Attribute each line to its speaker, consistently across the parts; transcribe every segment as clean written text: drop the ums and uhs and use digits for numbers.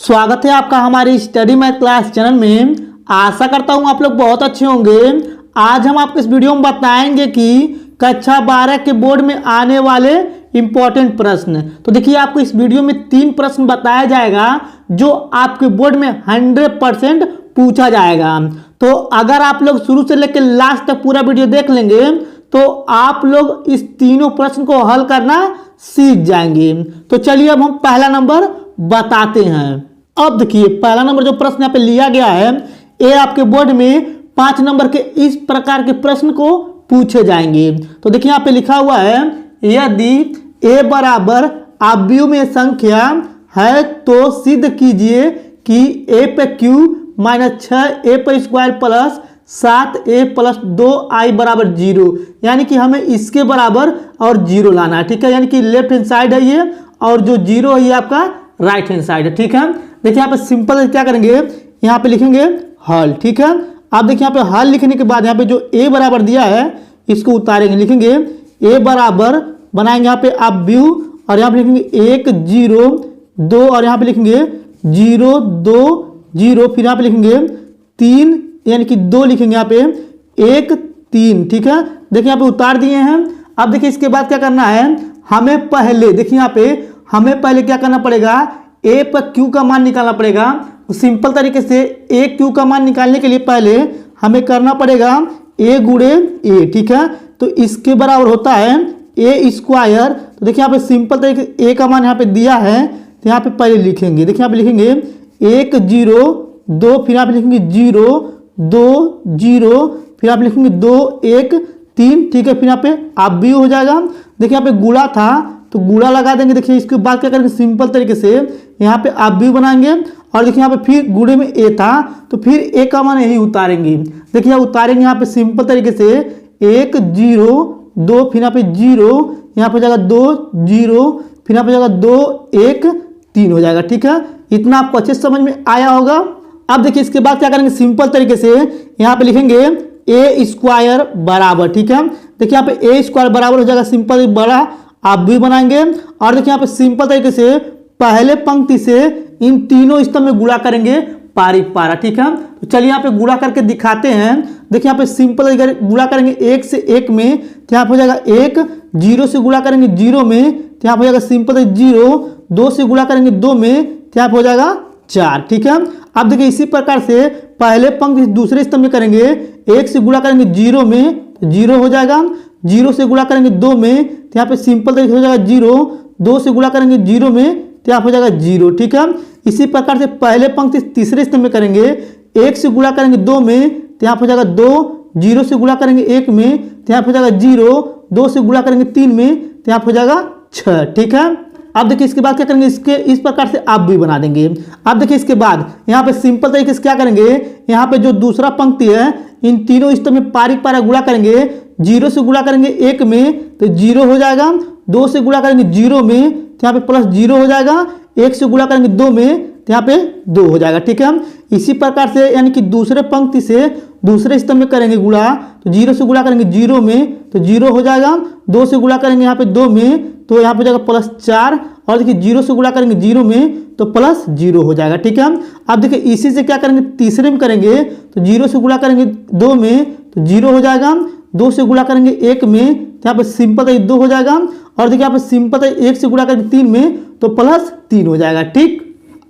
Speaker 1: स्वागत है आपका हमारी स्टडी मैथ क्लास चैनल में। आशा करता हूं आप लोग बहुत अच्छे होंगे। आज हम आपको इस वीडियो में बताएंगे कि कक्षा 12 के बोर्ड में आने वाले इंपॉर्टेंट प्रश्न। तो देखिए आपको इस वीडियो में 3 प्रश्न बताया जाएगा जो आपके बोर्ड में 100% पूछा जाएगा। तो अगर आप लोग शुरू से लेकर लास्ट तक पूरा वीडियो देख लेंगे तो आप लोग इस तीनों प्रश्न को हल करना सीख जाएंगे। तो चलिए अब हम पहला नंबर बताते हैं। अब देखिए पहला नंबर जो प्रश्न यहाँ पे लिया गया है, ये आपके बोर्ड में 5 नंबर के इस प्रकार के प्रश्न को पूछे जाएंगे। तो देखिए यहाँ पे लिखा हुआ है, यदि a बराबर आव्यूह में संख्या है तो सिद्ध कीजिए कि a पे q माइनस 6a पर square plus 7a plus 2i बराबर 0। यानी कि हमें इसके बराबर और 0 लाना है। ठीक है, यानी कि लेफ्ट हैंड साइड है ये और जो 0 है ये आपका राइट हैंड साइड है। ठीक है, देखिए यहाँ पे सिंपल क्या करेंगे, यहाँ पे लिखेंगे हल। ठीक है, आप देखिए यहाँ पे हल लिखने के बाद यहाँ पे जो a बराबर दिया है इसको उतारेंगे, लिखेंगे a बराबर बनाएंगे यहाँ पे आव्यूह और यहाँ पे लिखेंगे 1 0 2 और यहाँ पे लिखेंगे 0 2 0, फिर यहाँ पे लिखेंगे 3 यानी कि 2 लिखेंगे यहाँ पे 1 3। ठीक है, देखिए यहाँ पे उतार दिए हैं। अब देखिए इसके बाद क्या करना है, हमें पहले देखिए यहाँ पे हमें पहले क्या करना पड़ेगा, a पर q का मान निकालना पड़ेगा। तो सिंपल तरीके से a q का मान निकालने के लिए पहले हमें करना पड़ेगा a गुणे a। ठीक है, तो इसके बराबर होता है a स्क्वायर। तो देखिए यहाँ पे सिंपल तरीके से a का मान यहाँ पे दिया है तो यहाँ पे पहले लिखेंगे, देखिए यहाँ पे लिखेंगे 1 0 2, फिर यहाँ पे लिखेंगे 0 2 0, फिर यहाँ पे लिखेंगे 2 1 3। ठीक है, फिर यहाँ पे आव्यूह हो जाएगा। देखिए यहाँ पे गुणा था तो गुणा लगा देंगे। देखिए इसके बाद क्या करेंगे, सिंपल तरीके से यहाँ पे आव्यूह बनाएंगे और देखिए यहाँ पे फिर गुणे में a था तो फिर a का मान यही उतारेंगे। देखिए यहाँ उतारेंगे यहाँ पे सिंपल तरीके से 1 0 2, फिर यहाँ पे 0, यहाँ पे जाएगा 2 0, फिर यहाँ पे जाएगा 2 1 3 हो जाएगा। ठीक है, इतना आपको अच्छे से समझ में आया होगा। अब देखिए इसके बाद क्या करेंगे, सिंपल तरीके से यहाँ पे लिखेंगे a स्क्वायर बराबर। ठीक है, देखिए यहाँ पे a स्क्वायर बराबर हो जाएगा सिंपल बड़ा आव्यूह बनाएंगे और देखिए यहाँ पे सिंपल तरीके से पहले पंक्ति से इन तीनों स्तंभ में गुणा करेंगे पारी पारा। ठीक है, तो चलिए यहाँ पे गुणा करके दिखाते हैं। देखिए यहाँ पे सिंपल तरीके गुणा करेंगे 1 से 1 में तो यहाँ पे हो जाएगा 1, 0 से गुणा करेंगे 0 में तो यहाँ पे हो जाएगा सिंपल 0, 2 से गुणा करेंगे 2 में तो यहाँ पे हो जाएगा 4। ठीक है, अब देखिए इसी प्रकार से पहले पंक्ति दूसरे स्तंभ में करेंगे, 1 से गुणा करेंगे 0 में तो 0 हो जाएगा, 0 से गुणा करेंगे 2 में तो यहाँ पे सिंपल तरीके हो जाएगा 0, 2 से गुणा करेंगे 0 में तो यहाँ पे हो जाएगा 0। ठीक है, इसी प्रकार से पहले पंक्ति तीसरे स्तंभ में करेंगे, 1 से गुणा करेंगे 2 में तो यहाँ पे हो जाएगा 2, 0 से गुणा करेंगे 1 में तो यहाँ पे हो जाएगा 0, 2 से गुणा करेंगे 3 में तो यहाँ पे हो जाएगा 6। ठीक है, अब देखिए इसके बाद क्या करेंगे, इसके इस प्रकार से आप भी बना देंगे। अब देखिए इसके बाद यहाँ पे सिंपल तरीके से क्या करेंगे, यहाँ पे जो दूसरा पंक्ति है इन तीनों स्तंभ में पारीक पारा गुणा करेंगे। 0 से गुणा करेंगे 1 में तो 0 हो जाएगा, 2 से गुणा करेंगे 0 में तो यहाँ पे प्लस 0 हो जाएगा, 1 से गुणा करेंगे 2 में तो यहाँ पे 2 हो जाएगा। ठीक है, इसी प्रकार से यानी कि दूसरे पंक्ति से दूसरे स्तंभ में करेंगे गुणा, तो 0 से गुणा करेंगे 0 में तो 0 हो जाएगा, 2 से गुणा करेंगे यहाँ पे 2 में तो यहाँ पे जाएगा प्लस 4 और देखिए 0 से गुणा करेंगे 0 में तो प्लस 0 हो जाएगा। ठीक है, अब देखिए इसी से क्या करेंगे, तीसरे में करेंगे तो 0 से गुणा करेंगे 2 में तो 0 हो जाएगा, 2 से गुणा करेंगे 1 में तो यहाँ पे सिंपल 2 हो जाएगा और देखिए यहाँ पे सिंपल 1 से गुणा करेंगे 3 में तो प्लस 3 हो जाएगा। ठीक,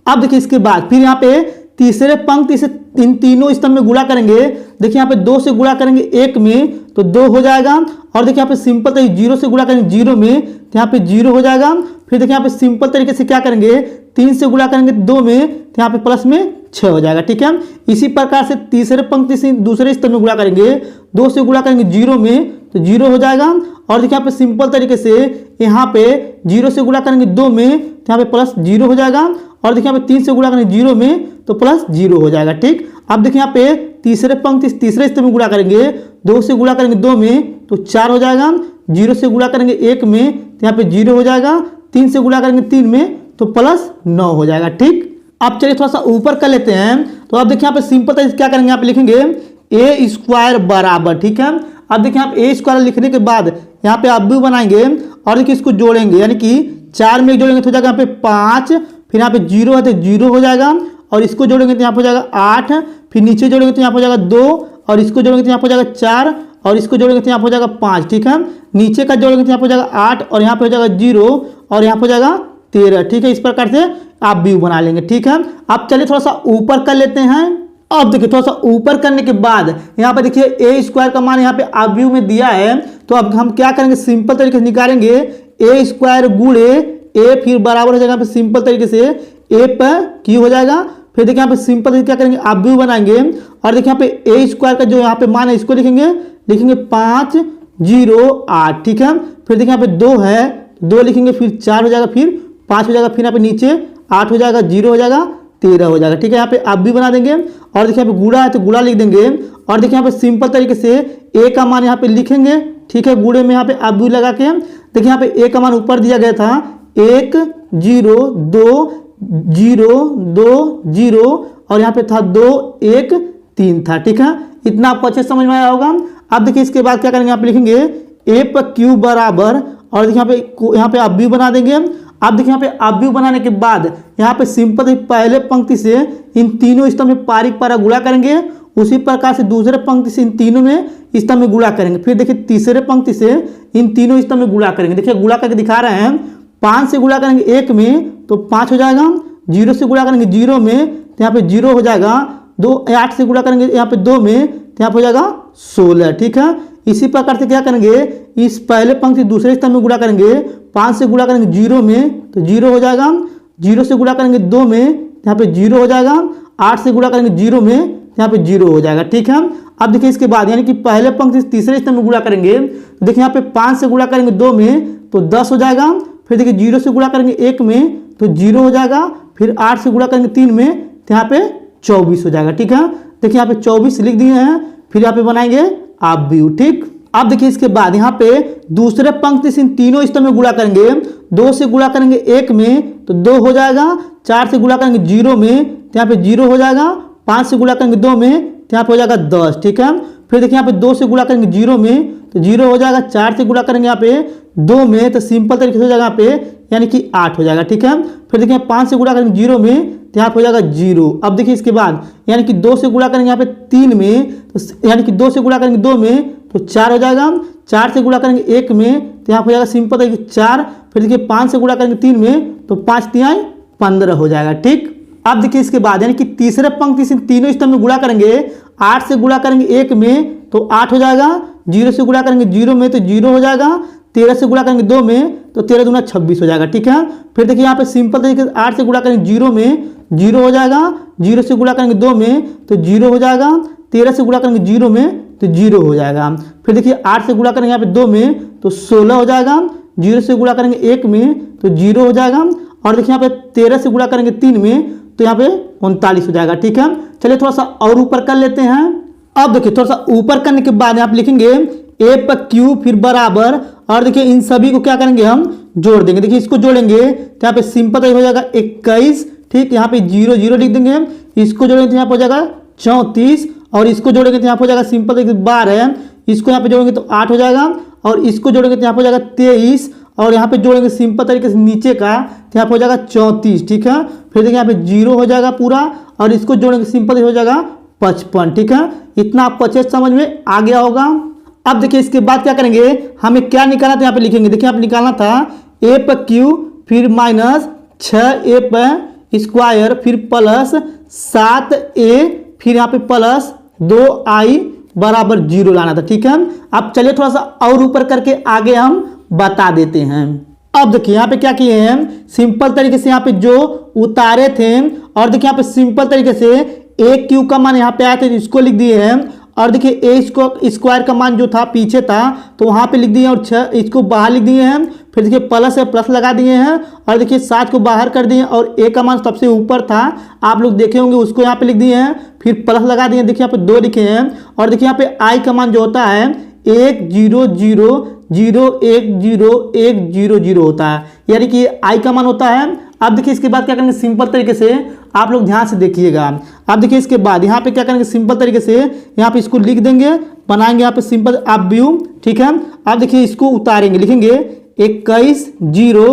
Speaker 1: अब देखिए इसके बाद फिर यहाँ पे तीसरे पंक्ति से इन तीनों स्तंभ में गुणा करेंगे। देखिए यहाँ पे 2 से गुणा करेंगे 1 में तो 2 हो जाएगा और देखिए यहाँ पे सिंपल 0 से गुणा करेंगे 0 में तो यहाँ पे 0 हो जाएगा। फिर देखिए यहाँ पे सिंपल तरीके से क्या करेंगे, 3 से गुणा करेंगे 2 में तो यहाँ पे प्लस में 6 हो जाएगा। ठीक है, इसी प्रकार से तीसरे पंक्ति से दूसरे स्तंभ में गुणा करेंगे, 2 से गुणा करेंगे 0 में तो 0 हो जाएगा और देखिए यहाँ पे सिंपल तरीके से यहाँ पे 0 से गुणा करेंगे 2 में तो यहाँ पे प्लस 0 हो जाएगा और देखिए यहाँ पे 3 से गुणा करेंगे 0 में तो प्लस 0 हो जाएगा। ठीक, अब देखिए यहाँ पे तीसरे पंक्ति तीसरे स्तंभ में गुणा करेंगे, 2 से गुणा करेंगे 2 में तो 4 हो जाएगा, 0 से गुणा करेंगे 1 में तो यहाँ पे 0 हो जाएगा, 3 से गुणा करेंगे 3 में तो प्लस 9 हो जाएगा। ठीक, अब चलिए थोड़ा सा ऊपर कर लेते हैं। तो अब देखिए यहाँ पे सिंपल तरीके से क्या करेंगे, यहाँ पे लिखेंगे a स्क्वायर बराबर। ठीक है, अब देखिए आप a स्क्वायर लिखने के बाद यहाँ पे आव्यूह बनाएंगे और देखिए इसको जोड़ेंगे, यानी कि 4 में 1 जोड़ेंगे तो हो जाएगा यहाँ पे 5 फिर यहाँ पे 0 है तो 0 हो जाएगा, और इसको जोड़ेंगे तो यहाँ पर हो जाएगा 8, फिर नीचे जोड़ेंगे तो यहाँ पर हो जाएगा 2, और इसको जोड़ेंगे तो यहाँ पर हो जाएगा 4, और इसको जोड़ेंगे तो यहाँ पर हो जाएगा 5। ठीक है, नीचे का जोड़ेंगे तो यहाँ पर हो जाएगा 8, और यहाँ पे हो जाएगा 0, और यहाँ पर हो जाएगा 13। ठीक है, इस प्रकार से आप व्यू बना लेंगे। ठीक है, अब चलिए थोड़ा सा ऊपर कर लेते हैं। अब देखिए थोड़ा सा ऊपर करने के बाद यहाँ पे देखिए ए स्क्वायर का मान यहाँ पे आप व्यू में दिया है, तो अब हम क्या करेंगे, सिंपल तरीके से निकालेंगे ए स्क्वायर गुणे ए, फिर बराबर हो जाएगा यहाँ पे सिंपल तरीके से ए पर क्यू हो जाएगा। फिर देखिए यहाँ पे सिंपल तरीके क्या करेंगे, आप व्यू बनाएंगे, और देखिए यहाँ पे ए स्क्वायर का जो यहाँ पे मान है इसको लिखेंगे 508। ठीक है, फिर देखिए यहाँ पे 2 है, 2 लिखेंगे, फिर 4 हो जाएगा, फिर 5 हो जाएगा, फिर यहाँ पे नीचे 8 हो जाएगा, 0 हो जाएगा, 13 हो जाएगा। ठीक है, यहाँ पे आप भी बना देंगे, और देखिए यहाँ पे गुणा है तो गुणा लिख देंगे, और देखिए यहाँ पे सिंपल तरीके से ए का मान यहाँ पे लिखेंगे। ठीक है, गुणे में यहाँ पे आप भी लगा के देखिए यहाँ पे ए का मान ऊपर दिया गया था 1 0 2 0 2 0, और यहाँ पे था 2 1 3 था। ठीक है, इतना आपको अच्छे समझ में आया होगा। अब देखिए इसके बाद क्या करेंगे, यहाँ पे लिखेंगे ए पर क्यू बराबर, और देखिए यहाँ पे आप भी बना देंगे। अब देखिए यहाँ पे आप व्यू बनाने के बाद यहाँ पे सिंपल पहले पंक्ति से इन तीनों स्तंभ में पारी पारा गुणा करेंगे, उसी प्रकार से दूसरे पंक्ति से इन तीनों में स्तंभ में गुणा करेंगे, फिर देखिए तीसरे पंक्ति से इन तीनों स्तंभ में गुणा करेंगे। देखिए गुणा करके दिखा रहे हैं, 5 से गुणा करेंगे 1 में तो 5 हो जाएगा, 0 से गुणा करेंगे 0 में तो यहाँ पे 0 हो जाएगा, 8 से गुणा करेंगे यहाँ पे 2 में तो यहाँ पे हो जाएगा 16। ठीक है, इसी प्रकार से क्या करेंगे, इस पहले पंक्ति दूसरे स्तंभ में गुणा करेंगे, 5 से गुणा करेंगे 0 में तो 0 हो जाएगा, 0 से गुणा करेंगे 2 में यहाँ पे 0 हो जाएगा, 8 से गुणा करेंगे 0 में यहाँ पे 0 हो जाएगा। ठीक है, अब देखिए इसके बाद यानी कि पहले पंक्ति तीसरे स्तंभ में गुणा करेंगे, तो देखिए यहाँ पे 5 से गुणा करेंगे 2 में तो 10 हो जाएगा, फिर देखिए 0 से गुणा करेंगे 1 में तो 0 हो जाएगा, फिर 8 से गुणा करेंगे 3 में तो यहाँ पे 24 हो जाएगा। ठीक है, देखिए यहाँ पे 24 लिख दिए हैं, फिर यहाँ पे बनाएंगे आप व्यू। ठीक, अब देखिए इसके बाद यहाँ पे दूसरे पंक्ति से इन तीनों स्तंभ में गुणा करेंगे, 2 से गुणा करेंगे 1 में तो 2 हो जाएगा, 4 से गुणा करेंगे 0 में तो यहाँ पे 0 हो जाएगा, 5 से गुणा करेंगे 2 में तो यहाँ पे हो जाएगा 10। ठीक है, फिर देखिए यहाँ पे 2 से गुणा करेंगे 0 में तो 0 हो जाएगा, 4 से गुणा करेंगे यहाँ पे 2 में तो सिंपल तरीके से हो जाएगा यहाँ पे यानी कि 8 हो जाएगा। ठीक है, फिर देखिए 5 से गुणा करेंगे 0 में तो यहाँ पे हो जाएगा 0। अब देखिए इसके बाद यानी कि 2 से गुणा करेंगे यहाँ पे 3 में तो यानी कि 2 से गुणा करेंगे 2 में तो 4 हो जाएगा, 4 से गुणा करेंगे 1 में तो यहाँ पे हो जाएगा सिंपल तरीके 4, फिर देखिए 5 से गुणा करेंगे 3 में तो 5 3 15 हो जाएगा। ठीक, अब देखिए इसके बाद यानी कि तीसरे पंक्ति से तीनों स्तंभ में गुणा करेंगे, 8 से गुणा करेंगे 1 में तो 8 हो जाएगा, 0 से गुणा करेंगे 0 में तो 0 हो जाएगा, 13 से गुणा करेंगे 2 में तो 13 दूना 26 हो जाएगा। ठीक है, फिर देखिए यहाँ पे सिंपल तरीके से 8 से गुणा करेंगे 0 में 0 हो जाएगा, 0 से गुणा करेंगे 2 में तो 0 हो जाएगा, 13 से गुणा करेंगे 0 में तो 0 हो जाएगा, फिर देखिए 8 से गुणा करेंगे यहाँ पे 2 में तो 16 हो जाएगा, 0 से गुणा करेंगे 1 में तो 0 हो जाएगा, और देखिए यहाँ पे 13 से गुणा करेंगे 3 में तो यहाँ पे 39 हो जाएगा। ठीक है, चलिए थोड़ा सा और ऊपर कर लेते हैं। अब देखिए थोड़ा सा ऊपर करने के बाद आप लिखेंगे ए पर क्यू फिर बराबर, और देखिए इन सभी को क्या करेंगे हम जोड़ देंगे। देखिए इसको जोड़ेंगे तो यहाँ पे सिंपल हो जाएगा 21। ठीक, यहाँ पे 0 0 लिख देंगे, इसको जोड़ेंगे तो यहाँ पे हो जाएगा 34, और इसको जोड़ेंगे तो यहाँ पे हो जाएगा सिंपल 12, इसको यहाँ पे जोड़ेंगे तो 8 हो जाएगा, और इसको जोड़ेंगे तो यहाँ पे हो जाएगा 23, और यहाँ पे जोड़ेंगे सिंपल तरीके से नीचे का तो यहाँ पे हो जाएगा 34। ठीक है, फिर देखिए यहाँ पे 0 हो जाएगा पूरा, और इसको जोड़ेंगे सिंपल हो जाएगा 55। ठीक है, इतना आपको अच्छे से समझ में आ गया होगा। अब देखिए इसके बाद क्या करेंगे, हमें क्या निकालना था यहाँ पे लिखेंगे। देखिए आप निकालना था ए पर क्यू फिर माइनस 6a पर स्क्वायर फिर प्लस 7a फिर यहाँ पे प्लस 2i बराबर 0 लाना था। ठीक है, अब चलिए थोड़ा सा और ऊपर करके आगे हम बता देते हैं। अब देखिए यहाँ पे क्या किए हैं, सिंपल तरीके से यहाँ पे जो उतारे थे, और देखिए यहाँ पे सिंपल तरीके से ए क्यू का मान यहाँ पे आया था तो इसको लिख दिए हैं, और देखिए ए स्क्वायर का मान जो था पीछे था तो वहाँ पे लिख दिए हैं, और 6 इसको बाहर लिख दिए हैं, फिर देखिए प्लस है प्लस लगा दिए हैं, और देखिए 7 को बाहर कर दिए, और ए का मान सबसे ऊपर था आप लोग देखे होंगे उसको यहाँ पे लिख दिए हैं, फिर प्लस लगा दिए। देखिए यहाँ पे 2 लिखे हैं, और देखिए यहाँ पे आई का मान जो होता है 1 0 0 0 1 0 1 0 0 होता है, यानी कि आई का मान होता है। अब देखिए इसके बाद क्या करेंगे, सिंपल तरीके से आप लोग ध्यान से देखिएगा। अब देखिए इसके बाद यहाँ पे क्या करेंगे, सिंपल तरीके से यहाँ पे इसको लिख देंगे, बनाएंगे यहाँ पे सिंपल आप व्यू। ठीक है, अब देखिए इसको उतारेंगे, लिखेंगे 21 0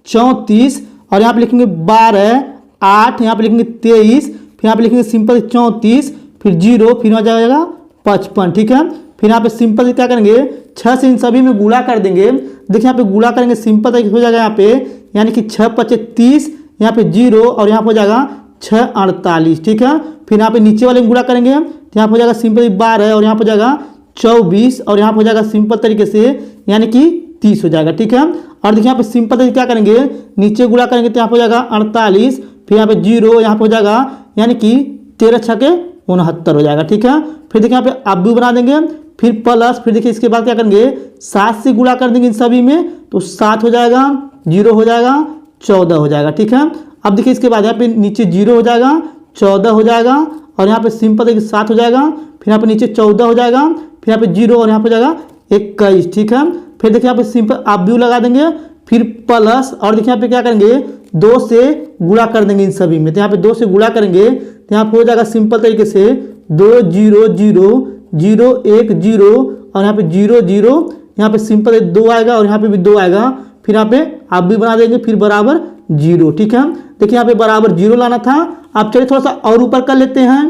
Speaker 1: 34, और यहाँ पे लिखेंगे 12 8, यहाँ पे लिखेंगे 23, फिर यहाँ पे लिखेंगे सिंपल 34, फिर 0, फिर हो जाएगा 55। ठीक है, फिर यहाँ पे सिंपल क्या करेंगे 6 से इन सभी में गुणा कर देंगे। देखिए यहाँ पे गुणा करेंगे सिंपल तरीके हो जाएगा यहाँ पे, यानी कि 6 पचे 30, यहाँ पे 0 और यहाँ पे हो जाएगा 6 48। ठीक है, फिर यहाँ पे नीचे वाले में गुणा करेंगे तो यहाँ पे हो जाएगा सिंपल 12 और यहाँ पे हो जाएगा 24 और यहाँ पे हो जाएगा सिंपल तरीके से यानी कि 30 हो जाएगा। ठीक है, और देखिए यहाँ पे सिंपल तरीके क्या करेंगे नीचे गुणा करेंगे तो यहाँ पे हो जाएगा 48, फिर यहाँ पे 0, यहाँ पे हो जाएगा यानी कि 13 छके 69 हो जाएगा। ठीक है, फिर देखिए यहाँ पे आप भी बना देंगे, फिर प्लस, फिर देखिए इसके बाद क्या करेंगे 7 से गुणा कर देंगे इन सभी में तो 7 हो जाएगा, 0 हो जाएगा, 14 हो जाएगा। ठीक है, अब देखिए इसके बाद यहाँ पे नीचे 0 हो जाएगा, 14 हो जाएगा और यहाँ पे सिंपल देखिए 7 हो जाएगा, फिर यहाँ पे नीचे 14 हो जाएगा, फिर यहाँ पे 0 और यहाँ पे हो जाएगा 21। ठीक है, फिर देखिए यहाँ पे सिंपल आप भी लगा देंगे, फिर प्लस और देखिए यहाँ पे क्या करेंगे 2 से गुणा कर देंगे इन सभी में, तो यहाँ पे 2 से गुणा करेंगे तो यहाँ पे हो जाएगा सिंपल तरीके से 2 0 0 0 1 0 और यहाँ पे 0 0, यहाँ पे सिंपल 2 आएगा और यहाँ पे भी 2 आएगा, फिर यहाँ पे आप भी बना देंगे, फिर बराबर 0। ठीक है, देखिए यहाँ पे बराबर 0 लाना था। आप चलिए थोड़ा सा और ऊपर कर लेते हैं।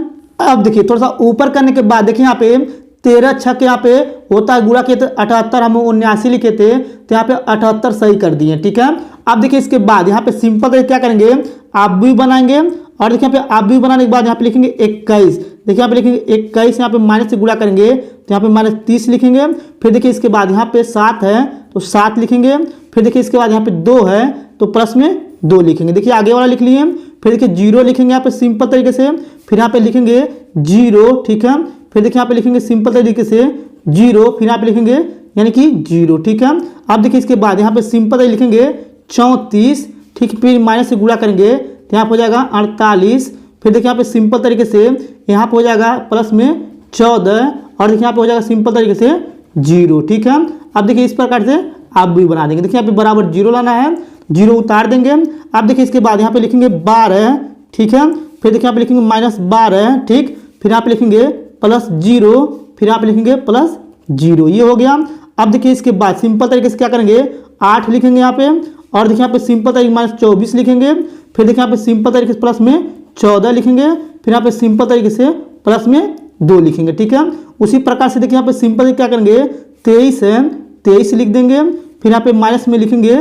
Speaker 1: अब देखिए थोड़ा सा ऊपर करने के बाद देखिए यहाँ पे 13 छक यहाँ पे होता है गुणा किए थे 78, हम 79 लिखे थे तो यहाँ पे 78 सही कर दिए। ठीक है, अब देखिए इसके बाद यहाँ पे सिंपल क्या करेंगे आप भी बनाएंगे और देखिए यहाँ पे आप भी बनाने के बाद यहाँ पे लिखेंगे 21। देखिए यहाँ पे लिखेंगे 21, यहाँ पे माइनस से गुणा करेंगे तो यहाँ पे -30 लिखेंगे। फिर देखिए इसके बाद यहाँ पे 7 है तो 7 लिखेंगे, फिर देखिए इसके बाद यहाँ पे 2 है तो प्लस में 2 लिखेंगे। देखिए आगे वाला लिख लिए, फिर देखिए 0 लिखेंगे यहाँ पे सिंपल तरीके से, फिर यहाँ पे लिखेंगे 0। ठीक है, फिर देखिए यहाँ पे लिखेंगे सिंपल तरीके से 0, फिर यहाँ पे लिखेंगे यानी कि 0। ठीक है, अब देखिए इसके बाद यहाँ पे सिंपल तरीके लिखेंगे 34। ठीक, फिर माइनस से गुणा करेंगे तो यहाँ पे हो जाएगा 48, फिर देखिए यहाँ पे सिंपल तरीके से यहाँ पे हो जाएगा प्लस में 14 और देखिए यहाँ पे हो जाएगा सिंपल तरीके से 0। ठीक है, अब देखिए इस प्रकार से आप भी बना देंगे। देखिए यहाँ पे बराबर 0 लाना है, 0 उतार देंगे। अब देखिए इसके बाद यहाँ पे लिखेंगे 12। ठीक है, फिर देखिए यहाँ पे लिखेंगे -12। ठीक, फिर यहाँ पे लिखेंगे +0, फिर यहाँ पे लिखेंगे +0, ये हो गया। अब देखिए इसके बाद सिंपल तरीके से क्या करेंगे 8 लिखेंगे यहाँ पे और देखिए यहाँ पे सिंपल तरीके -24 लिखेंगे, फिर देखिए यहाँ पे सिंपल तरीके से प्लस में 14 लिखेंगे, फिर यहाँ पे सिंपल तरीके से प्लस में 2 लिखेंगे। ठीक है, उसी प्रकार से देखिए यहाँ पे सिंपल क्या करेंगे 23 है, 23 लिख देंगे, फिर यहाँ पे माइनस में लिखेंगे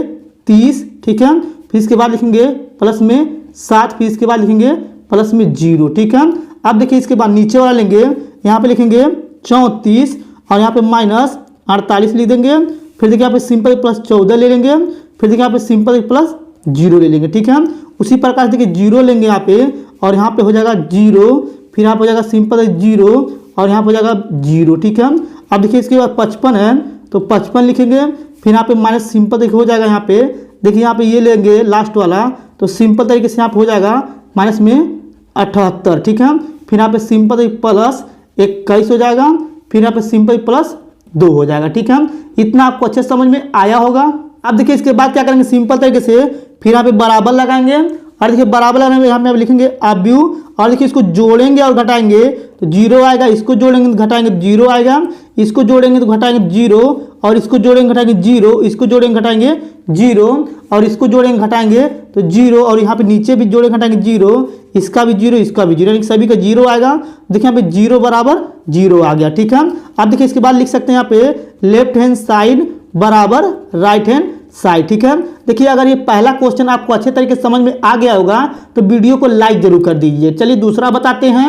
Speaker 1: 30। ठीक है, फिर इसके बाद लिखेंगे प्लस में 7, फिर इसके बाद लिखेंगे प्लस में 0। ठीक है, अब देखिए इसके बाद नीचे वाला लेंगे, यहाँ पे लिखेंगे 34 और यहाँ पे -48 लिख देंगे, फिर देखिए यहाँ पे सिंपल +14 ले लेंगे, फिर देखिए यहाँ पे सिंपल +0 ले लेंगे। ठीक है, उसी प्रकार से देखिए 0 लेंगे यहाँ पे और यहाँ पे हो जाएगा 0, फिर यहाँ पे हो जाएगा सिंपल 0 और यहाँ पे हो जाएगा 0। ठीक है, अब देखिए इसके बाद 55 है तो 55 लिखेंगे, फिर यहाँ पे माइनस सिंपल देखिए हो जाएगा यहाँ पे, देखिए यहाँ पे ये लेंगे लास्ट वाला तो सिंपल तरीके से यहाँ पे हो जाएगा माइनस में 78। ठीक है, फिर यहाँ पे सिंपल प्लस 21 हो जाएगा, फिर यहाँ पे सिंपल +2 हो जाएगा। ठीक है, इतना आपको अच्छे समझ में आया होगा। अब देखिए इसके बाद क्या करेंगे सिंपल तरीके से फिर यहाँ पे बराबर लगाएंगे और देखिए बराबर लगाने में यहाँ पे लिखेंगे अब्यू और देखिए इसको जोड़ेंगे और घटाएंगे तो 0 आएगा, इसको जोड़ेंगे तो घटाएंगे 0 आएगा, इसको जोड़ेंगे तो घटाएंगे 0 और इसको जोड़ेंगे घटाएंगे 0, इसको जोड़ेंगे घटाएंगे 0 और इसको जोड़ेंगे घटाएंगे तो 0 और यहाँ पे नीचे भी जोड़ेंगे घटाएंगे 0, इसका भी 0, इसका भी 0, यानी सभी का 0 आएगा। देखिए यहाँ पे 0 बराबर 0 आ गया। ठीक है, अब देखिए इसके बाद लिख सकते हैं यहाँ पे लेफ्ट हैंड साइड बराबर राइट हैंड साइड। ठीक है, देखिए अगर ये पहला क्वेश्चन आपको अच्छे तरीके से समझ में आ गया होगा तो वीडियो को लाइक जरूर कर दीजिए। चलिए दूसरा बताते हैं।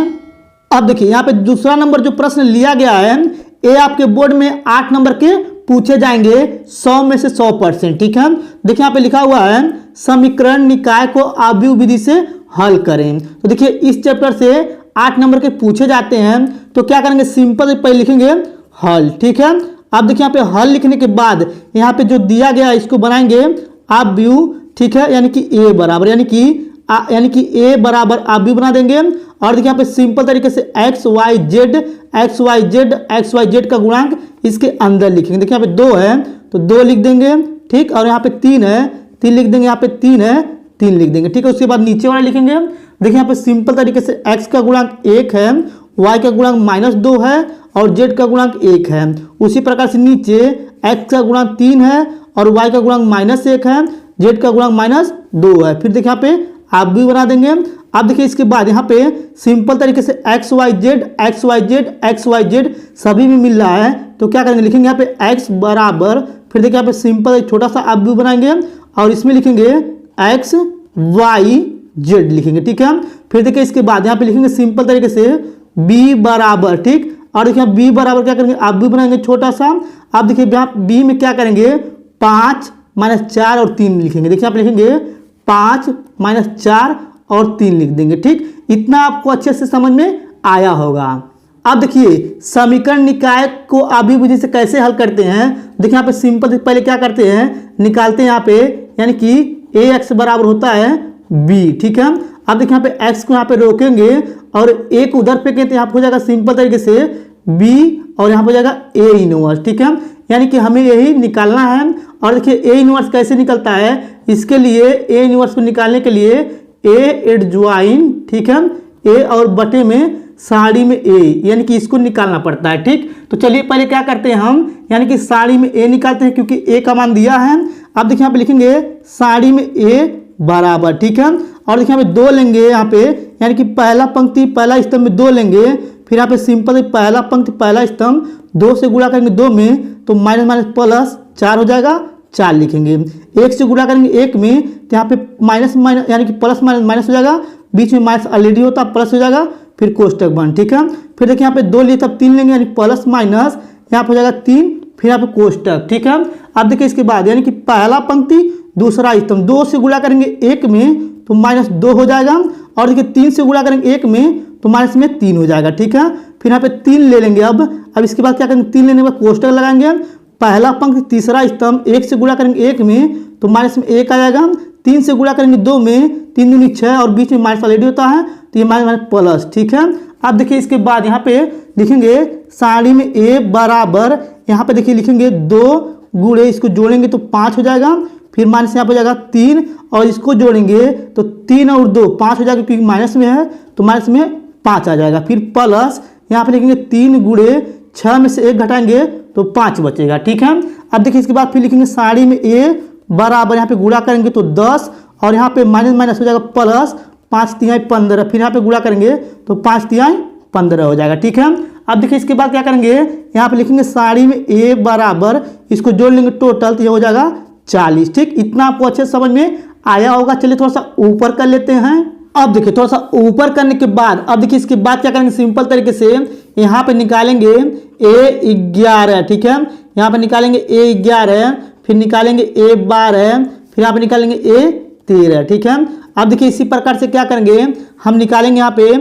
Speaker 1: अब देखिए यहाँ पे दूसरा नंबर जो प्रश्न लिया गया है ये आपके बोर्ड में 8 नंबर के पूछे जाएंगे 100 में से 100%। ठीक है, देखिए यहाँ पे लिखा हुआ है समीकरण निकाय को आव्यूह विधि से हल करें। तो देखिए इस चैप्टर से 8 नंबर के पूछे जाते हैं तो क्या करेंगे सिंपल पहले लिखेंगे हल। ठीक है, अब देखिए यहाँ पे हल लिखने के बाद यहाँ पे जो दिया गया है इसको बनाएंगे आव्यूह। ठीक है, यानी कि ए बराबर यानी कि ए बराबर आव्यूह बना देंगे और देखिए यहाँ पे सिंपल तरीके से एक्स वाई जेड का गुणांक इसके अंदर लिखेंगे। देखिए यहाँ पे 2 है तो 2 लिख देंगे। ठीक, और यहाँ पे 3 है 3 लिख देंगे, यहाँ पे 3 है 3 लिख देंगे। ठीक है, उसके बाद नीचे वाला लिखेंगे। देखिए यहाँ पे सिंपल तरीके से x का गुणांक 1 है, y का गुणांक -2 है और z का गुणांक 1 है। उसी प्रकार से नीचे x का गुणांक 3 है और y का गुणांक -1 है, z का गुणांक -2 है। फिर देखिए यहाँ पे आप भी बना देंगे। अब देखिए इसके बाद यहाँ पे सिंपल तरीके से XYZ सभी में मिल रहा है, तो क्या करेंगे, लिखेंगे यहाँ पे x बराबर, फिर देखिए यहाँ पे सिंपल छोटा सा आप भी बनाएंगे और इसमें लिखेंगे XYZ लिखेंगे, ठीक है। फिर देखिए इसके बाद यहाँ पे लिखेंगे सिंपल तरीके से b बराबर, ठीक। और देखिए b बराबर क्या करेंगे, आप भी बनाएंगे छोटा सा। अब देखिए यहाँ b में क्या करेंगे, 5 - 4 और 3 लिखेंगे। देखिए आप लिखेंगे 5 - 4 और 3 लिख देंगे, ठीक। इतना आपको अच्छे से समझ में आया होगा। अब देखिए समीकरण निकाय को अभिभुज से कैसे हल करते हैं। देखिए यहाँ पे सिंपल पहले क्या करते हैं, निकालते हैं यहाँ पे, यानी कि ax बराबर होता है b, ठीक है। अब देखिए यहाँ पे x को यहाँ पे रोकेंगे और एक उधर पे कहते हैं, यहाँ पे हो जाएगा सिंपल तरीके से b और यहाँ पे हो जाएगा a इनवर्स, ठीक है। यानी कि हमें यही निकालना है। और देखिए a इनवर्स कैसे निकलता है, इसके लिए a इनवर्स को निकालने के लिए a एडज्वाइन, ठीक है, a और बटे में साड़ी में a, यानी कि इसको निकालना पड़ता है, ठीक। तो चलिए पहले क्या करते हैं हम, यानी कि साड़ी में a निकालते हैं क्योंकि a का मान दिया है। अब देखिए यहाँ पे लिखेंगे साड़ी में a बराबर, ठीक है। और देखिए यहाँ पे 2 लेंगे यहाँ पे, यानी कि पहला पंक्ति पहला स्तंभ में 2 लेंगे, फिर यहाँ पे सिंपल पहला पंक्ति पहला स्तंभ 2 से गुणा करेंगे 2 में, तो माइनस माइनस प्लस 4 हो जाएगा, 4 लिखेंगे। 1 से गुणा करेंगे 1 में, तो यहाँ पे माइनस माइनस यानी कि प्लस माइनस माइनस हो जाएगा, बीच में माइनस ऑलरेडी होता है, प्लस हो जाएगा, फिर कोष्टक बंद, ठीक है। फिर देखिए यहाँ पे 2 लिए तब 3 लेंगे, यानी प्लस माइनस यहाँ पे हो जाएगा 3, फिर यहाँ पे कोष्टक, ठीक है। अब देखिए इसके बाद यानी कि पहला पंक्ति दूसरा स्तंभ 2 से गुणा करेंगे 1 में, तो माइनस 2 हो जाएगा। और देखिए 3 से गुणा करेंगे 1 में, तो माइनस में 3 हो जाएगा, ठीक है। फिर यहाँ पे 3 ले लेंगे। अब इसके बाद क्या करेंगे, 3 लेने के बाद कोष्टक लगाएंगे। पहला पंक्ति तीसरा स्तंभ 1 से गुणा करेंगे 1 में, तो माइनस में 1 आ जाएगा। 3 से गुणा करेंगे 2 में, 3 दूनी 6 और बीच में माइनस ऑलरेडी होता है, तो ये माइनस माइनस प्लस, ठीक है। अब देखिए इसके बाद यहाँ पे लिखेंगे साड़ी में a बराबर, यहाँ पे देखिए लिखेंगे 2 गुणे इसको जोड़ेंगे तो 5 हो जाएगा, फिर माइनस यहाँ पे हो जाएगा 3 और इसको जोड़ेंगे तो 3 और 2 5 हो जाएगा, क्योंकि माइनस में है तो माइनस में 5 आ जाएगा। फिर प्लस यहाँ पे लिखेंगे 3 गुणे 6 में से 1 घटाएंगे तो 5 बचेगा, ठीक है। अब देखिए इसके बाद फिर लिखेंगे साड़ी में a बराबर, यहाँ पे गुणा करेंगे तो 10 और यहाँ पे माइनस माइनस हो जाएगा प्लस, 5 तिहाई 15, फिर यहाँ पे गुणा करेंगे तो 5 तिहाई 15 हो जाएगा, ठीक है। अब देखिए इसके बाद क्या करेंगे, यहाँ पे लिखेंगे साड़ी में a बराबर, इसको जोड़ लेंगे टोटल तो ये हो जाएगा 40, ठीक। इतना आपको अच्छे से समझ में आया होगा। चलिए थोड़ा सा ऊपर कर लेते हैं। अब देखिए थोड़ा सा ऊपर करने के बाद अब देखिए इसके बाद क्या करेंगे, सिंपल तरीके से यहाँ पे निकालेंगे a11, ठीक है। यहाँ पे निकालेंगे a11, फिर निकालेंगे a12, फिर यहाँ पे निकालेंगे a13, ठीक है। अब देखिए इसी प्रकार से क्या करेंगे, हम निकालेंगे यहाँ पे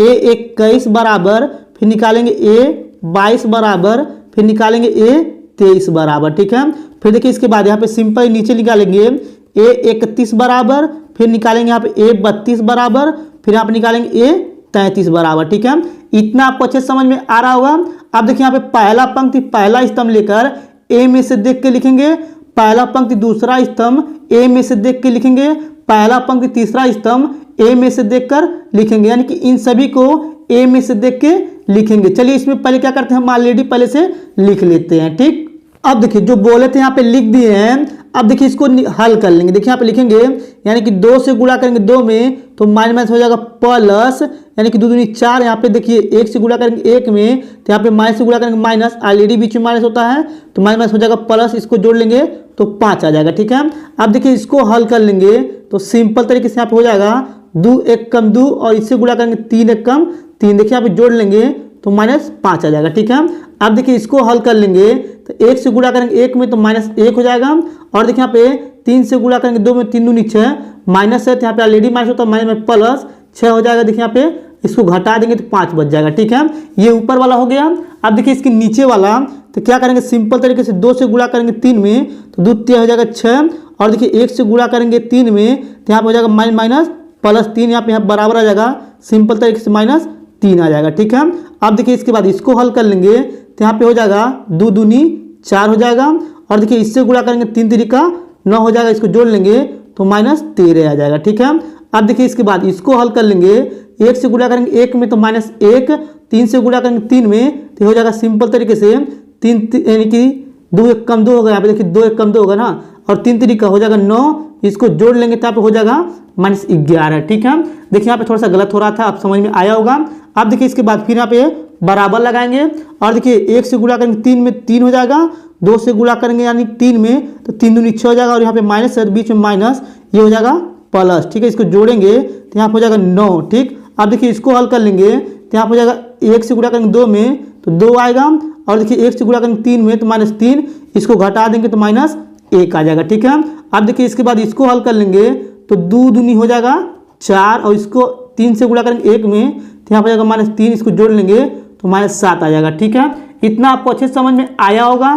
Speaker 1: a21 बराबर, फिर निकालेंगे a22 बराबर, फिर निकालेंगे a23 बराबर, ठीक है। फिर देखिए इसके बाद यहाँ पे सिंपल नीचे निकालेंगे a31 बराबर, फिर निकालेंगे यहाँ पे a32 बराबर, फिर यहाँ पे निकालेंगे a33 बराबर, ठीक है। इतना आपको अच्छे से समझ में आ रहा होगा। अब देखिए यहाँ पे पहला पंक्ति पहला स्तंभ लेकर a में से देख के लिखेंगे, पहला पंक्ति दूसरा स्तंभ a में से देख के लिखेंगे, पहला पंक्ति तीसरा स्तंभ a में से देखकर लिखेंगे, यानी कि इन सभी को a में से देख के लिखेंगे। चलिए इसमें पहले क्या करते हैं, हम ऑलरेडी पहले से लिख लेते हैं, ठीक। अब देखिए जो बोले थे यहाँ पे लिख दिए हैं। अब देखिए इसको हल कर लेंगे। देखिए यहाँ पे लिखेंगे, यानी कि 2 से गुणा करेंगे 2 में तो माइनस माइनस हो जाएगा प्लस, यानी कि 2 दूनी 4। यहाँ पे देखिए 1 से गुणा करेंगे 1 में तो यहाँ पे माइनस से गुणा करेंगे माइनस, ऑलरेडी बीच में माइनस होता है तो माइनस माइनस हो जाएगा प्लस, इसको जोड़ लेंगे तो 5 आ जाएगा, ठीक है। अब देखिए इसको हल कर लेंगे तो सिंपल तरीके से यहाँ पे हो जाएगा 2 1 कम 2 और इससे गुणा करेंगे 3 1 कम 3। देखिए यहाँ पे जोड़ लेंगे तो -5 आ जाएगा, ठीक है। अब देखिए इसको हल कर लेंगे तो 1 से गुणा करेंगे 1 में तो -1 हो जाएगा, और देखिए यहाँ पे 3 से गुणा करेंगे 2 में 3 दूनी 6, माइनस है तो यहाँ पे ऑलरेडी माइनस होता है, माइनस में प्लस 6 हो जाएगा। देखिए यहाँ पे इसको घटा देंगे तो 5 बच जाएगा, ठीक है। ये ऊपर वाला हो गया। अब देखिए इसके नीचे वाला तो क्या करेंगे, सिंपल तरीके से 2 से गुणा करेंगे 3 में तो 2 3 हो जाएगा 6, और देखिए 1 से गुणा करेंगे 3 में तो यहाँ पे हो जाएगा माइनस प्लस 3, यहाँ पे बराबर आ जाएगा, सिंपल तरीके से -3 आ जाएगा, ठीक है। अब देखिए इसके बाद इसको हल कर लेंगे तो यहाँ पे हो जाएगा 2 दूनी 4 हो जाएगा, और देखिए इससे गुणा करेंगे 3 3 9 हो जाएगा, इसको जोड़ लेंगे तो -13 आ जाएगा, ठीक है। अब देखिए इसके बाद इसको हल कर लेंगे, 1 से गुणा करेंगे 1 में तो -1, 3 से गुणा करेंगे 3 में तो हो जाएगा सिंपल तरीके से 3 यानी कि 2 एक कम 2 होगा, यहाँ पे देखिए 2 एक कम 2 होगा ना, और 3 तरीका हो जाएगा 9, इसको जोड़ लेंगे तो यहाँ पे हो जाएगा -11। ठीक है, देखिए यहाँ पे थोड़ा सा गलत हो रहा था, आप समझ में आया होगा। अब देखिए इसके बाद फिर यहाँ पे बराबर लगाएंगे, और देखिए 1 से गुणा करेंगे 3 में 3 हो जाएगा, 2 से गुणा करेंगे यानी 3 में तो 3 दूनी 6 हो जाएगा, और यहाँ पे माइनस है बीच में माइनस, ये हो जाएगा प्लस। ठीक है, इसको जोड़ेंगे तो यहाँ पे हो जाएगा 9। ठीक, अब देखिए इसको हल कर लेंगे तो यहाँ पे हो जाएगा 1 से गुणा करेंगे 2 में तो 2 आएगा, और देखिए 1 से गुणा करेंगे 3 में तो -3, इसको घटा देंगे तो -1 आ जाएगा। ठीक है, अब देखिए इसके बाद इसको हल कर लेंगे तो 2 दूनी हो जाएगा 4, और इसको 3 से गुणा करेंगे 1 में तो यहाँ पर जाएगा -3, इसको जोड़ लेंगे तो -7 आ जाएगा। ठीक है, इतना आपको अच्छे से समझ में आया होगा।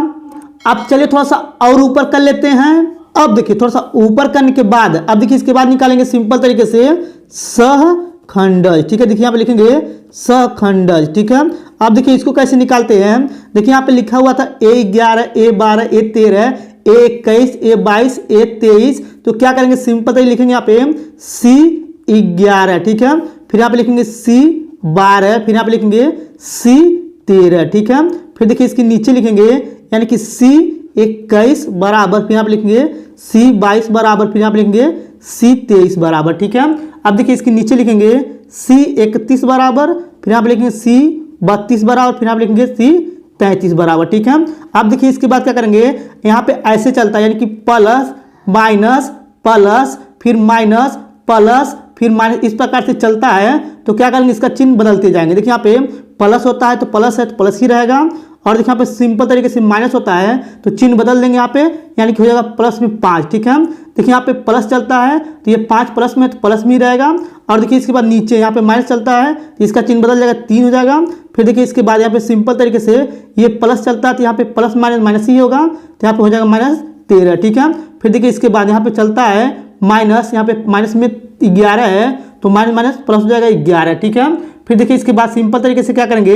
Speaker 1: अब चलिए थोड़ा सा और ऊपर कर लेते हैं। अब देखिए थोड़ा सा ऊपर करने के बाद अब देखिए इसके बाद निकालेंगे सिंपल तरीके से सहखंडज। ठीक है, देखिए यहाँ पे लिखेंगे सहखंडज। ठीक है, अब देखिए इसको कैसे निकालते हैं, देखिए यहाँ पे लिखा हुआ था A11 A12 A13 A21 A22 A23, तो क्या करेंगे सिंपल तरीके लिखेंगे यहाँ पे C11। ठीक है, फिर यहाँ पे लिखेंगे C12, फिर यहाँ पे लिखेंगे C13। ठीक है, फिर देखिए इसके नीचे लिखेंगे यानी कि C21 बराबर, फिर यहाँ पे लिखेंगे C22 बराबर, फिर यहाँ पे लिखेंगे C23 बराबर। ठीक है, अब देखिए इसके नीचे लिखेंगे C31 बराबर, फिर यहाँ पे लिखेंगे C32 बराबर, फिर यहाँ पे लिखेंगे C33 बराबर। ठीक है, अब देखिए इसके बाद क्या करेंगे, यहाँ पे ऐसे चलता है यानी कि प्लस माइनस प्लस फिर माइनस प्लस फिर माइनस, इस प्रकार से चलता है। तो क्या करेंगे, इसका चिन्ह बदलते जाएंगे। देखिए यहाँ पे प्लस होता है तो प्लस है तो प्लस ही रहेगा, और देखिए यहाँ पे सिंपल तरीके से माइनस होता है तो चिन्ह बदल देंगे यहाँ पे, यानी कि हो जाएगा प्लस में 5। ठीक है, देखिए यहाँ पे प्लस चलता है तो ये 5 प्लस में तो प्लस में ही रहेगा, और देखिए इसके बाद नीचे यहाँ पे माइनस चलता है तो इसका चिन्ह बदल जाएगा 3 हो जाएगा। फिर देखिए इसके बाद यहाँ पे सिंपल तरीके से ये प्लस चलता है तो यहाँ पे प्लस माइनस माइनस ही होगा, तो यहाँ पे हो जाएगा -13। ठीक है, फिर देखिए इसके बाद यहाँ पे चलता है माइनस, यहाँ पे माइनस में 11 है तो माइनस माइनस प्लस हो जाएगा 11। ठीक है, फिर देखिए इसके बाद सिंपल तरीके से क्या करेंगे,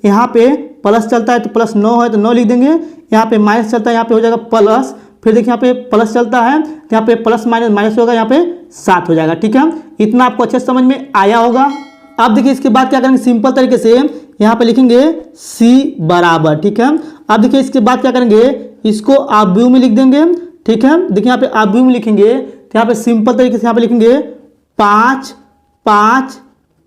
Speaker 1: यहाँ पे प्लस चलता है तो प्लस 9 है तो 9 लिख देंगे, यहाँ पे माइनस चलता है यहाँ पे हो जाएगा प्लस, फिर देखिए यहाँ पे प्लस चलता है तो यहाँ पे प्लस माइनस माइनस होगा, यहाँ पे 7 हो जाएगा। ठीक है, इतना आपको अच्छे से समझ में आया होगा। अब देखिए इसके बाद क्या करेंगे, सिंपल तरीके से यहाँ पे लिखेंगे C बराबर। ठीक है, अब देखिए इसके बाद क्या करेंगे, इसको आप व्यू में लिख देंगे। ठीक है, देखिए यहाँ पे आप व्यू में लिखेंगे तो यहाँ पे सिंपल तरीके से यहाँ पे लिखेंगे 5 5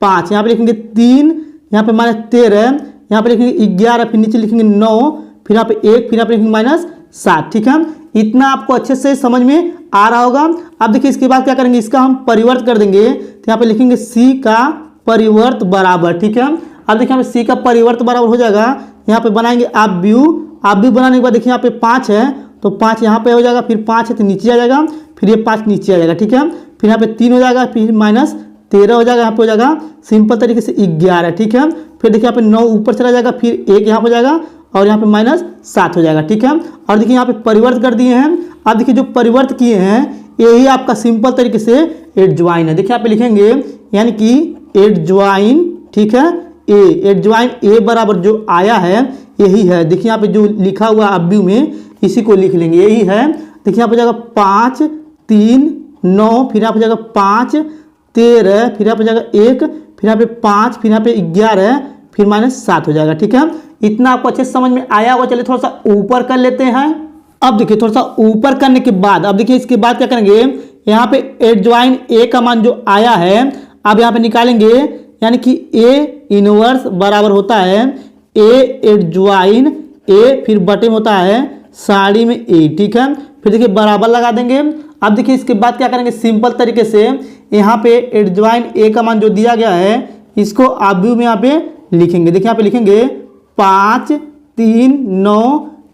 Speaker 1: 5, यहाँ पे लिखेंगे 3, यहाँ पे -13, यहाँ पे लिखेंगे 11, फिर नीचे लिखेंगे 9, फिर यहाँ पे 1, फिर यहाँ पे लिखेंगे -7। ठीक है, इतना आपको अच्छे से समझ में आ रहा होगा। अब देखिए इसके बाद क्या करेंगे, इसका हम परिवर्त कर देंगे तो यहाँ पे लिखेंगे C का परिवर्त बराबर। ठीक है, अब देखिए यहाँ पे C का परिवर्त बराबर हो जाएगा, यहाँ पे बनाएंगे आप व्यू बनाने के बाद देखिए यहाँ पे 5 है तो 5 यहाँ पे हो जाएगा, फिर 5 है तो नीचे आ जाएगा, फिर ये 5 नीचे आ जाएगा। ठीक है, फिर यहाँ पे 3 हो जाएगा, फिर -13 हो जाएगा, यहाँ पे हो जाएगा सिंपल तरीके से 11। ठीक है, फिर देखिए यहाँ पे 9 ऊपर चला जाएगा, फिर 1 यहाँ पे हो जाएगा, और यहाँ पे -7 हो जाएगा। ठीक है, और देखिए यहाँ पे परिवर्त कर दिए हैं। अब देखिए जो परिवर्त किए हैं यही आपका सिंपल तरीके से एडज्वाइन है। देखिए यहाँ पे लिखेंगे यानी कि एडज्वाइन। ठीक है, एडज्वाइन ए बराबर जो आया है यही है। देखिए यहाँ पे जो लिखा हुआ आप व्यू में इसी को लिख लेंगे, यही है। देखिए यहाँ पे जाएगा 5 3 9, फिर यहाँ पे जाएगा 5 13, फिर यहाँ पे जाएगा 1, फिर यहाँ पे 5, फिर यहाँ पे 11, फिर -7 हो जाएगा। ठीक है, इतना आपको अच्छे से समझ में आया होगा। चलिए थोड़ा सा ऊपर कर लेते हैं। अब देखिए थोड़ा सा ऊपर करने के बाद अब देखिए इसके बाद क्या करेंगे, यहाँ पे एडज्वाइन ए का मान जो आया है अब यहाँ पे निकालेंगे, यानी कि ए इनवर्स बराबर होता है ए एडज्वाइन ए, फिर बटे में होता है साड़ी में ए। ठीक है, फिर देखिए बराबर लगा देंगे। अब देखिए इसके बाद क्या करेंगे, सिंपल तरीके से यहाँ पे एडज्वाइन ए का मान जो दिया गया है इसको आप व्यू में यहाँ पे लिखेंगे। देखिए यहाँ पे लिखेंगे 5 3 9,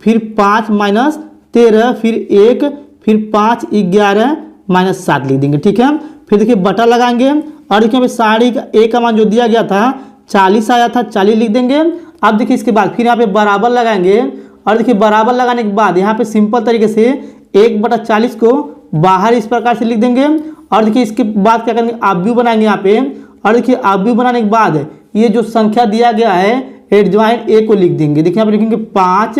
Speaker 1: फिर 5 -13, फिर 1, फिर 5 11 -7 लिख देंगे। ठीक है, फिर देखिए बटा लगाएंगे, और देखिए यहाँ पे साड़ी का ए का मान जो दिया गया था 40 आया था, 40 लिख देंगे। अब देखिए इसके बाद फिर यहाँ पे बराबर लगाएंगे, और देखिए बराबर लगाने के बाद यहाँ पे सिंपल तरीके से 1/40 को बाहर इस प्रकार से लिख देंगे। और देखिए इसके बाद क्या करेंगे, आप व्यू बनाएंगे यहाँ पे, और देखिए आप व्यू बनाने के बाद ये जो संख्या दिया गया है एडज्वाइन ए को लिख देंगे। देखिए यहाँ पे लिखेंगे 5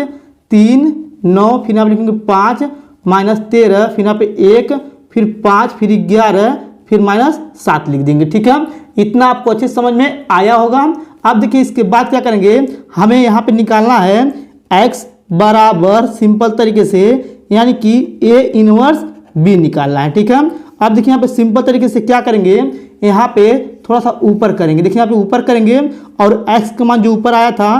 Speaker 1: 3 9, फिर यहाँ पे लिखेंगे 5 -13, फिर यहाँ पे 1, फिर 5, फिर 11, फिर -7 लिख देंगे। ठीक है, इतना आपको अच्छे समझ में आया होगा। अब देखिए इसके बाद क्या करेंगे, हमें यहाँ पे निकालना है x बराबर सिंपल तरीके से यानी कि ए इनवर्स बी निकालना है। ठीक है, अब देखिए यहाँ पे सिंपल तरीके से क्या करेंगे, यहाँ पे थोड़ा सा ऊपर करेंगे। देखिए यहाँ पे ऊपर करेंगे और x का मान जो ऊपर आया था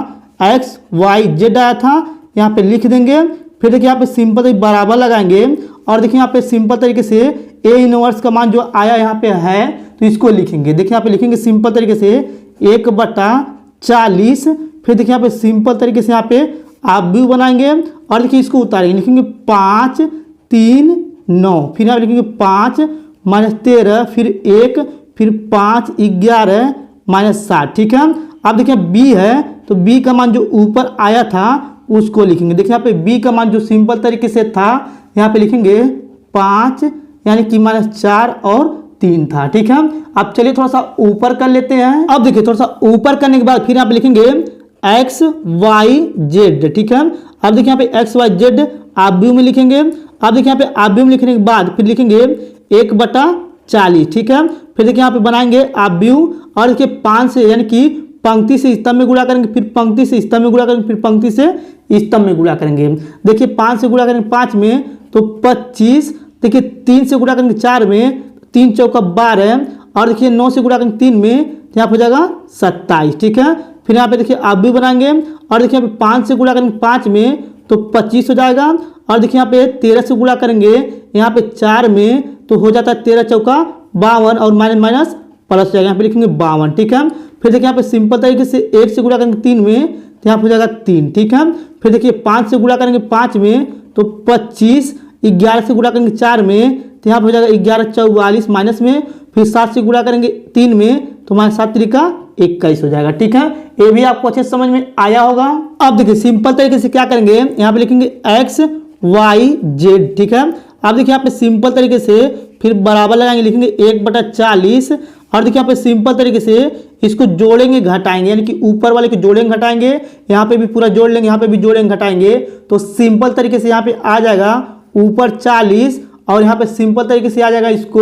Speaker 1: x y z आया था, यहाँ पे लिख देंगे। फिर देखिए यहाँ पे सिंपल तरीके बराबर लगाएंगे और देखिए यहाँ पे सिंपल तरीके से ए इनवर्स का मान जो आया यहाँ पे है तो इसको लिखेंगे। देखिए यहाँ पे लिखेंगे सिंपल तरीके से 1/40। फिर देखिए यहाँ पे सिंपल तरीके से यहाँ पे आप व्यू बनाएंगे और देखिए इसको उतारेंगे, लिखेंगे 5 3 9। फिर यहाँ पे लिखेंगे 5 - 13, फिर 1, फिर 5 11 - 7। ठीक है, अब देखिए b है तो b का मान जो ऊपर आया था उसको लिखेंगे। देखिए यहाँ पे b का मान जो सिंपल तरीके से था यहाँ पे लिखेंगे 5 यानी कि -4 और 3 था। ठीक है, अब चलिए थोड़ा सा ऊपर कर लेते हैं। अब देखिए थोड़ा सा ऊपर करने के बाद फिर यहाँ पे लिखेंगे x y z। ठीक है, अब देखिए यहाँ पे x y z आप व्यू में लिखेंगे। अब देखिए यहाँ पे आप व्यू में लिखने के बाद फिर लिखेंगे 1/40। ठीक है, फिर देखिए यहाँ पे बनाएंगे आप व्यू और देखिए 5 से यानी कि पंक्ति से स्तंभ में गुणा करेंगे, फिर पंक्ति से स्तंभ में गुणा करेंगे, फिर पंक्ति से स्तंभ में गुणा करेंगे। देखिए 5 से गुणा करेंगे 5 में तो 25। देखिए 3 से गुणा करेंगे 4 में, 3 चौका 12 और देखिए 9 से गुणा करेंगे 3 में तो यहाँ पे हो जाएगा 27। ठीक है, फिर यहाँ पे देखिए आप भी बनाएंगे और देखिए यहाँ पे 5 से गुणा करेंगे 5 में तो 25 हो जाएगा और देखिए यहाँ पे 13 से गुणा करेंगे यहाँ पे 4 में तो हो जाता है 13 चौका 52 और माइनस प्लस हो जाएगा, यहाँ पे लिखेंगे 52। ठीक है, फिर देखिए यहाँ पे सिंपल तरीके से 1 से गुणा करेंगे 3 में तो यहाँ पे हो जाएगा 3। ठीक है, फिर देखिए 5 से गुणा करेंगे 5 में तो 25, 11 से गुणा करेंगे 4 में तो यहाँ पे हो जाएगा 11 44 माइनस में, फिर 7 से गुणा करेंगे 3 में तो -7 त्रिका 21 हो जाएगा। ठीक है, ये भी आपको अच्छे समझ में आया होगा। अब देखिए सिंपल तरीके से क्या करेंगे, यहाँ पे लिखेंगे x y z। ठीक है, अब देखिए यहाँ पे सिंपल तरीके से फिर बराबर लगाएंगे, लिखेंगे 1/40 और देखिए यहाँ पे सिंपल तरीके से इसको जोड़ेंगे घटाएंगे यानी कि ऊपर वाले को जोड़ेंगे घटाएंगे, यहाँ पे भी पूरा जोड़ लेंगे, यहाँ पे भी जोड़ेंगे घटाएंगे तो सिंपल तरीके से यहाँ पे आ जाएगा ऊपर 40 और यहाँ पे सिंपल तरीके से आ जाएगा, इसको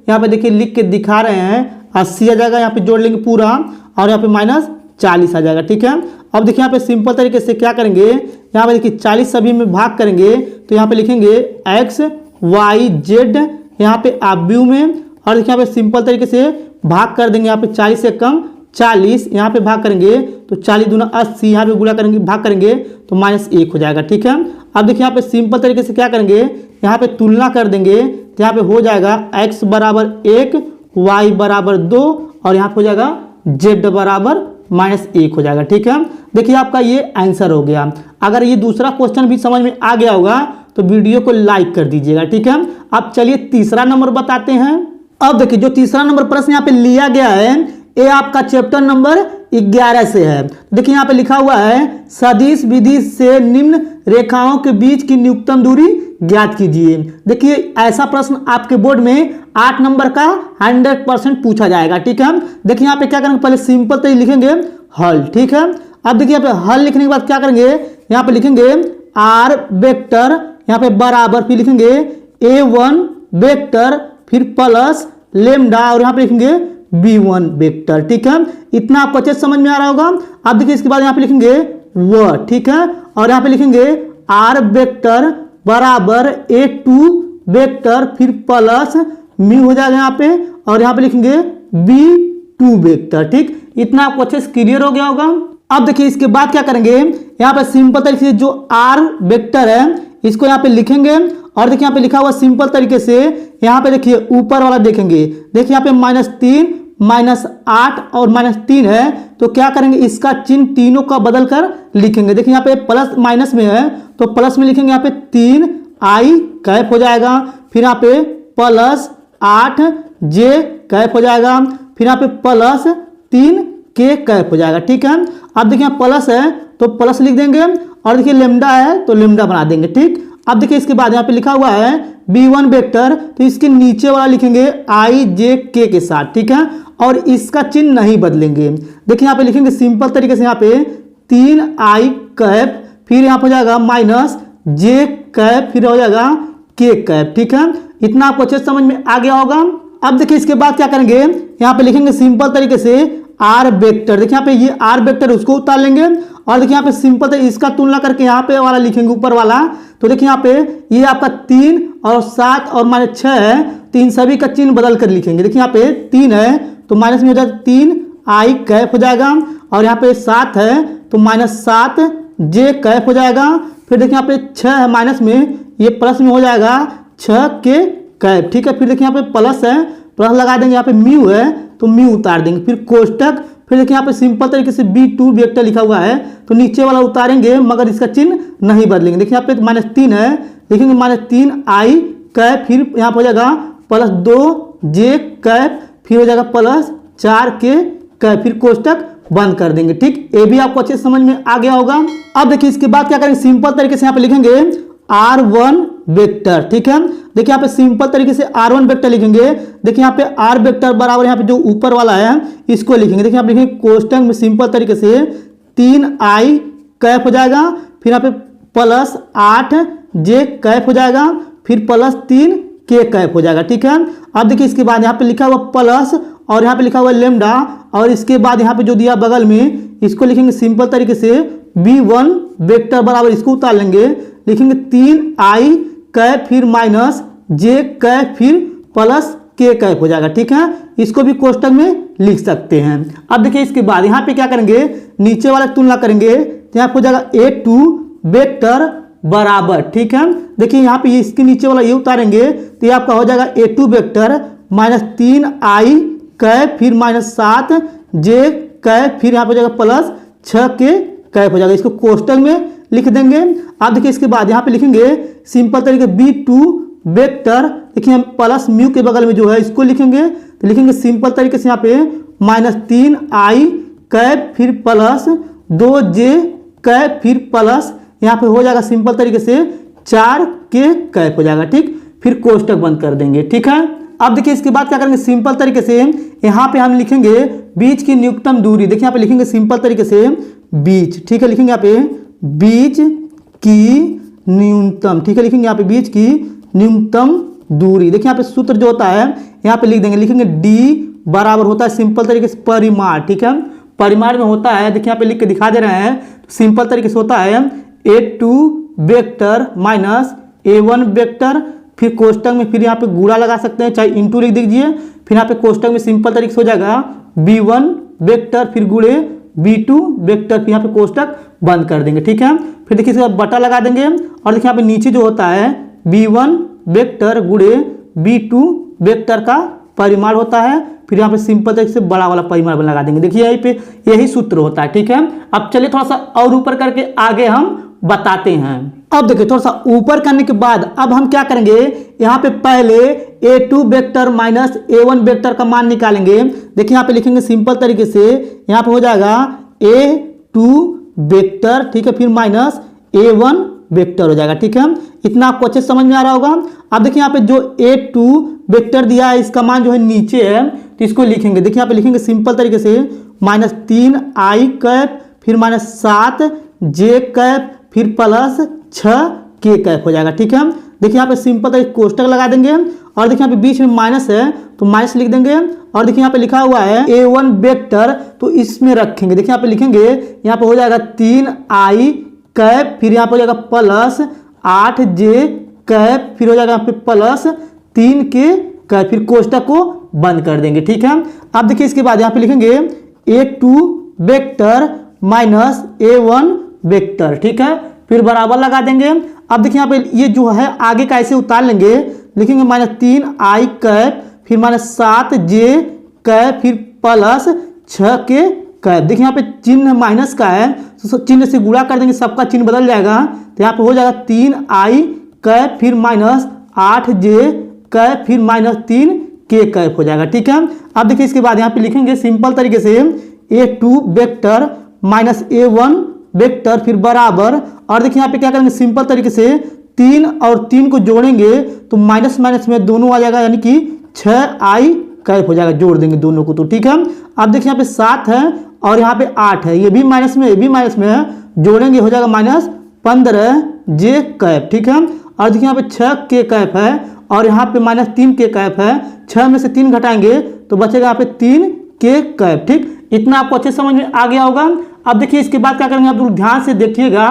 Speaker 1: यहाँ पे देखिए लिख के दिखा रहे हैं 80 आ जाएगा, यहाँ पे जोड़ लेंगे पूरा और यहाँ पे -40 आ जाएगा। ठीक है, अब देखिए यहाँ पे सिंपल तरीके से क्या करेंगे, यहाँ पे देखिए 40 सभी में भाग करेंगे तो यहाँ पे लिखेंगे x y z यहाँ पे आप व्यू में और देखिए यहाँ पे सिंपल तरीके से भाग कर देंगे, यहाँ पे 40 से कम 40 यहाँ पे भाग करेंगे तो 40 दूना 80, यहाँ पे गुणा करेंगे भाग करेंगे तो -1 हो जाएगा। ठीक है, अब देखिए यहाँ पे सिंपल तरीके से क्या करेंगे, यहाँ पे तुलना कर देंगे तो यहाँ पे हो जाएगा x बराबर 1 y बराबर 2 और यहाँ पे हो जाएगा z बराबर -1 हो जाएगा। ठीक है, देखिए आपका ये आंसर हो गया। अगर ये दूसरा क्वेश्चन भी समझ में आ गया होगा तो वीडियो को लाइक कर दीजिएगा। ठीक है, अब चलिए तीसरा नंबर बताते हैं। अब देखिए जो तीसरा नंबर प्रश्न यहाँ पे लिया गया है ये आपका चैप्टर नंबर 11 से है। देखिए यहाँ पे लिखा हुआ है सदिश विधि से निम्न रेखाओं के बीच की न्यूनतम दूरी ज्ञात कीजिए। देखिए ऐसा प्रश्न आपके बोर्ड में 8 नंबर का 100% पूछा जाएगा। ठीक है, देखिए यहाँ पे क्या करेंगे, पहले सिंपल तरीके लिखेंगे हल। ठीक है, अब देखिए यहाँ पे हल लिखने के बाद क्या करेंगे, यहाँ पे लिखेंगे r वेक्टर यहाँ पे बराबर, फिर लिखेंगे a1 वेक्टर फिर प्लस लेमडा और यहाँ पे लिखेंगे b1 वेक्टर। ठीक है, इतना आपको अच्छे समझ में आ रहा होगा। अब देखिए इसके बाद यहाँ पे लिखेंगे व। ठीक है, और यहाँ पे लिखेंगे r वेक्टर बराबर a2 वेक्टर फिर प्लस म्यू हो जाएगा यहाँ पे और यहाँ पे लिखेंगे b2 वेक्टर। ठीक, इतना आपको अच्छे से क्लियर हो गया होगा। अब देखिए इसके बाद क्या करेंगे, यहाँ पे सिंपल तरीके से जो r वेक्टर है इसको यहाँ पे लिखेंगे और देखिए यहाँ पे लिखा हुआ सिंपल तरीके से यहाँ पे देखिए ऊपर वाला देखेंगे, देखिए यहाँ पे -3 -8 और -3 है तो क्या करेंगे, इसका चिन्ह तीनों का बदल कर लिखेंगे। देखिए यहाँ पे प्लस माइनस में है तो प्लस में लिखेंगे यहाँ पे 3 i कैप हो जाएगा, फिर यहाँ पे प्लस 8 j कैप हो जाएगा, फिर यहाँ पे प्लस 3 k कैप हो जाएगा। ठीक है, अब देखिए यहाँ प्लस है तो प्लस लिख देंगे और देखिए लेमडा है तो लेमडा बना देंगे। ठीक, अब देखिए इसके बाद यहाँ पे लिखा हुआ है b1 वेक्टर तो इसके नीचे वाला लिखेंगे i j k के साथ। ठीक है, और इसका चिन्ह नहीं बदलेंगे। देखिए यहाँ पे लिखेंगे सिंपल तरीके से यहाँ पे 3 i कैप फिर यहाँ पे हो जाएगा -j कैप फिर हो जाएगा k कैप। ठीक है, इतना आपको अच्छे समझ में आ गया होगा। अब देखिए इसके बाद क्या करेंगे, यहाँ पे लिखेंगे सिंपल तरीके से आर वेक्टर, देखिए यहाँ पे ये आर वेक्टर उसको उतार लेंगे और देखिए यहाँ पे सिंपल तो इसका तुलना करके यहाँ पे वाला लिखेंगे ऊपर वाला। तो देखिए यहाँ पे ये आपका 3 और 7 और -6 है, तो इन सभी का चिन्ह बदल कर लिखेंगे। देखिए यहाँ पे 3 है तो माइनस में हो जाएगा 3 आई कैप हो जाएगा, और यहाँ पे 7 है तो -7 जे कैप हो जाएगा। फिर देखिए यहाँ पे 6 है माइनस में, ये प्लस में हो जाएगा 6 के कैप, ठीक है। फिर देखिए यहाँ पे प्लस है, प्लस लगा देंगे, यहाँ पे म्यू है तो म्यू उतार देंगे, फिर कोष्टक। फिर देखिए यहाँ पे सिंपल तरीके से B2 वेक्टर लिखा हुआ है तो नीचे वाला उतारेंगे मगर इसका चिन्ह नहीं बदलेंगे। देखिए यहाँ पे -3 है, लिखेंगे -3 आई कैप, फिर यहाँ पे हो जाएगा +2 जे कैप, फिर हो जाएगा +4 के कैप, फिर कोष्टक बंद कर देंगे, ठीक। ये भी आपको अच्छे समझ में आ गया होगा। अब देखिए इसके बाद क्या करेंगे, सिंपल तरीके से यहाँ पे लिखेंगे R1 वेक्टर, ठीक है। देखिए यहाँ पे सिंपल तरीके से R1 वेक्टर लिखेंगे। देखिए यहाँ पे R वेक्टर बराबर यहाँ पे जो ऊपर वाला है इसको लिखेंगे। देखिए आप लिखेंगे कोष्टक में सिंपल तरीके से 3 आई कैप हो जाएगा, फिर यहाँ पे +8 जे कैप हो जाएगा, फिर +3 के कैप हो जाएगा, ठीक है। अब देखिए इसके बाद यहाँ पे लिखा हुआ प्लस और यहाँ पे लिखा हुआ लेमडा, और इसके बाद यहाँ पे जो दिया बगल में इसको लिखेंगे सिंपल तरीके से B1 वेक्टर बराबर, इसको उतार लेंगे, लिखेंगे 3 आई कैप, फिर -जे कैप, फिर +के कैप हो जाएगा, ठीक है। इसको भी कोष्टक में लिख सकते हैं। अब देखिए इसके बाद यहाँ पे क्या करेंगे, नीचे वाला तुलना करेंगे तो यहाँ पे हो जाएगा A2 वेक्टर बराबर, ठीक है। देखिए यहाँ पे इसके नीचे वाला ये उतारेंगे तो ये आपका हो जाएगा A2 वेक्टर -3 आई कैप, फिर -7 जे कैप, फिर यहाँ पे हो जाएगा +6 के कैप हो जाएगा, इसको कोष्टक में लिख देंगे। आप देखिए इसके बाद यहाँ पे लिखेंगे सिंपल तरीके B2 वेक्टर, देखिए हम प्लस म्यू के बगल में जो है इसको लिखेंगे, तो लिखेंगे सिंपल तरीके से यहाँ पे -3 आई कैप, फिर +2 जे कैप, फिर प्लस यहाँ पे हो जाएगा सिंपल तरीके से 4 के कैप हो जाएगा, ठीक। फिर कोष्टक बंद कर देंगे, ठीक है। अब देखिए इसके बाद क्या करेंगे, सिंपल तरीके से यहाँ पे हम लिखेंगे बीच की न्यूनतम दूरी। देखिए यहाँ पे लिखेंगे सिंपल तरीके से बीच, ठीक है, लिखेंगे यहाँ पे बीच की न्यूनतम, ठीक है, लिखेंगे यहाँ पे बीच की न्यूनतम दूरी। देखिए यहाँ पे सूत्र जो होता है यहाँ पे लिख देंगे, लिखेंगे D बराबर होता है सिंपल तरीके से परिमाण, ठीक है, परिमाण में होता है। देखिए यहाँ पे लिख के दिखा दे रहे हैं, सिंपल तरीके से होता है A2 वेक्टर -A1 वेक्टर, फिर कोष्टक में फिर यहाँ पे गुणा लगा सकते हैं, चाहे इंटू लिख दीजिए, फिर यहाँ पे कोष्टक में सिंपल तरीके से हो जाएगा B1 वेक्टर, फिर गुणे B2 वेक्टर, फिर यहाँ पे कोष्टक बंद कर देंगे, ठीक है। फिर देखिए इसके बाद बटा लगा देंगे, और देखिए यहाँ पे नीचे जो होता है B1 वेक्टर गुणे B2 वेक्टर का परिमाण होता है, फिर यहाँ पे सिंपल तरीके से बड़ा वाला परिमाण लगा देंगे। देखिए यहीं पे यही सूत्र होता है, ठीक है। अब चलिए थोड़ा सा और ऊपर करके आगे हम बताते हैं। अब देखिए थोड़ा सा ऊपर करने के बाद अब हम क्या करेंगे, यहाँ पे पहले A2 वेक्टर -A1 वेक्टर का मान निकालेंगे। देखिए यहाँ पे लिखेंगे सिंपल तरीके से, यहाँ पे हो जाएगा A2 वेक्टर, ठीक है, फिर -A1 वेक्टर हो जाएगा, ठीक है। इतना आपको अच्छे समझ में आ रहा होगा। अब देखिए यहाँ पे जो A2 वेक्टर दिया है इसका मान जो है नीचे है, तो इसको लिखेंगे। देखिए यहाँ पे लिखेंगे सिंपल तरीके से -3 आई कैप, फिर -7 जे कैप, फिर +6 के कैप हो जाएगा, ठीक है। देखिए यहाँ पे सिंपल तरीके कोष्टक लगा देंगे, और देखिए यहाँ पे बीच में माइनस है तो माइनस लिख देंगे, और देखिए यहाँ पे लिखा हुआ है A1 वेक्टर तो इसमें रखेंगे। देखिए यहाँ पे लिखेंगे, यहाँ पे हो जाएगा 3 आई कैप, फिर यहाँ पे हो जाएगा +8 जे कैप, फिर हो जाएगा यहाँ पे +3 के कैप, फिर कोष्टक को बंद कर देंगे, ठीक है। अब देखिए इसके बाद यहाँ पे लिखेंगे A2 वेक्टर -A1 वेक्टर, ठीक है, फिर बराबर लगा देंगे। अब देखिए यहाँ पे ये जो है आगे का ऐसे उतार लेंगे, लिखेंगे -3 आई कैप, फिर -7 जे कैप, फिर +6 के कैप। देखिए यहाँ पे चिन्ह माइनस का है तो चिन्ह से गुणा कर देंगे, सबका चिन्ह बदल जाएगा, तो यहाँ पे हो जाएगा 3 आई कैप, फिर -8 जे कैप, फिर -3 के कैप हो जाएगा, ठीक है। अब देखिए इसके बाद यहाँ पे लिखेंगे सिंपल तरीके से A2 वेक्टर -A1 वेक्टर, फिर बराबर, और देखिए यहाँ पे क्या करेंगे सिंपल तरीके से 3 और 3 को जोड़ेंगे तो माइनस माइनस में दोनों आ जाएगा, यानी कि 6 आई कैप हो जाएगा, जोड़ देंगे दोनों को, तो ठीक है। अब देखिए यहाँ पे 7 है और यहाँ पे 8 है, ये भी माइनस में ये भी माइनस में है, जोड़ेंगे हो जाएगा -15 जे कैप, ठीक है। और देखिए यहाँ पे 6 के कैप है और यहाँ पे -3 के कैप है, 6 में से 3 घटाएंगे तो बचेगा यहाँ पे 3 के कैप, ठीक। इतना आपको अच्छे समझ में आ गया होगा। अब देखिए इसके बाद क्या करेंगे, आप लोग ध्यान से देखिएगा।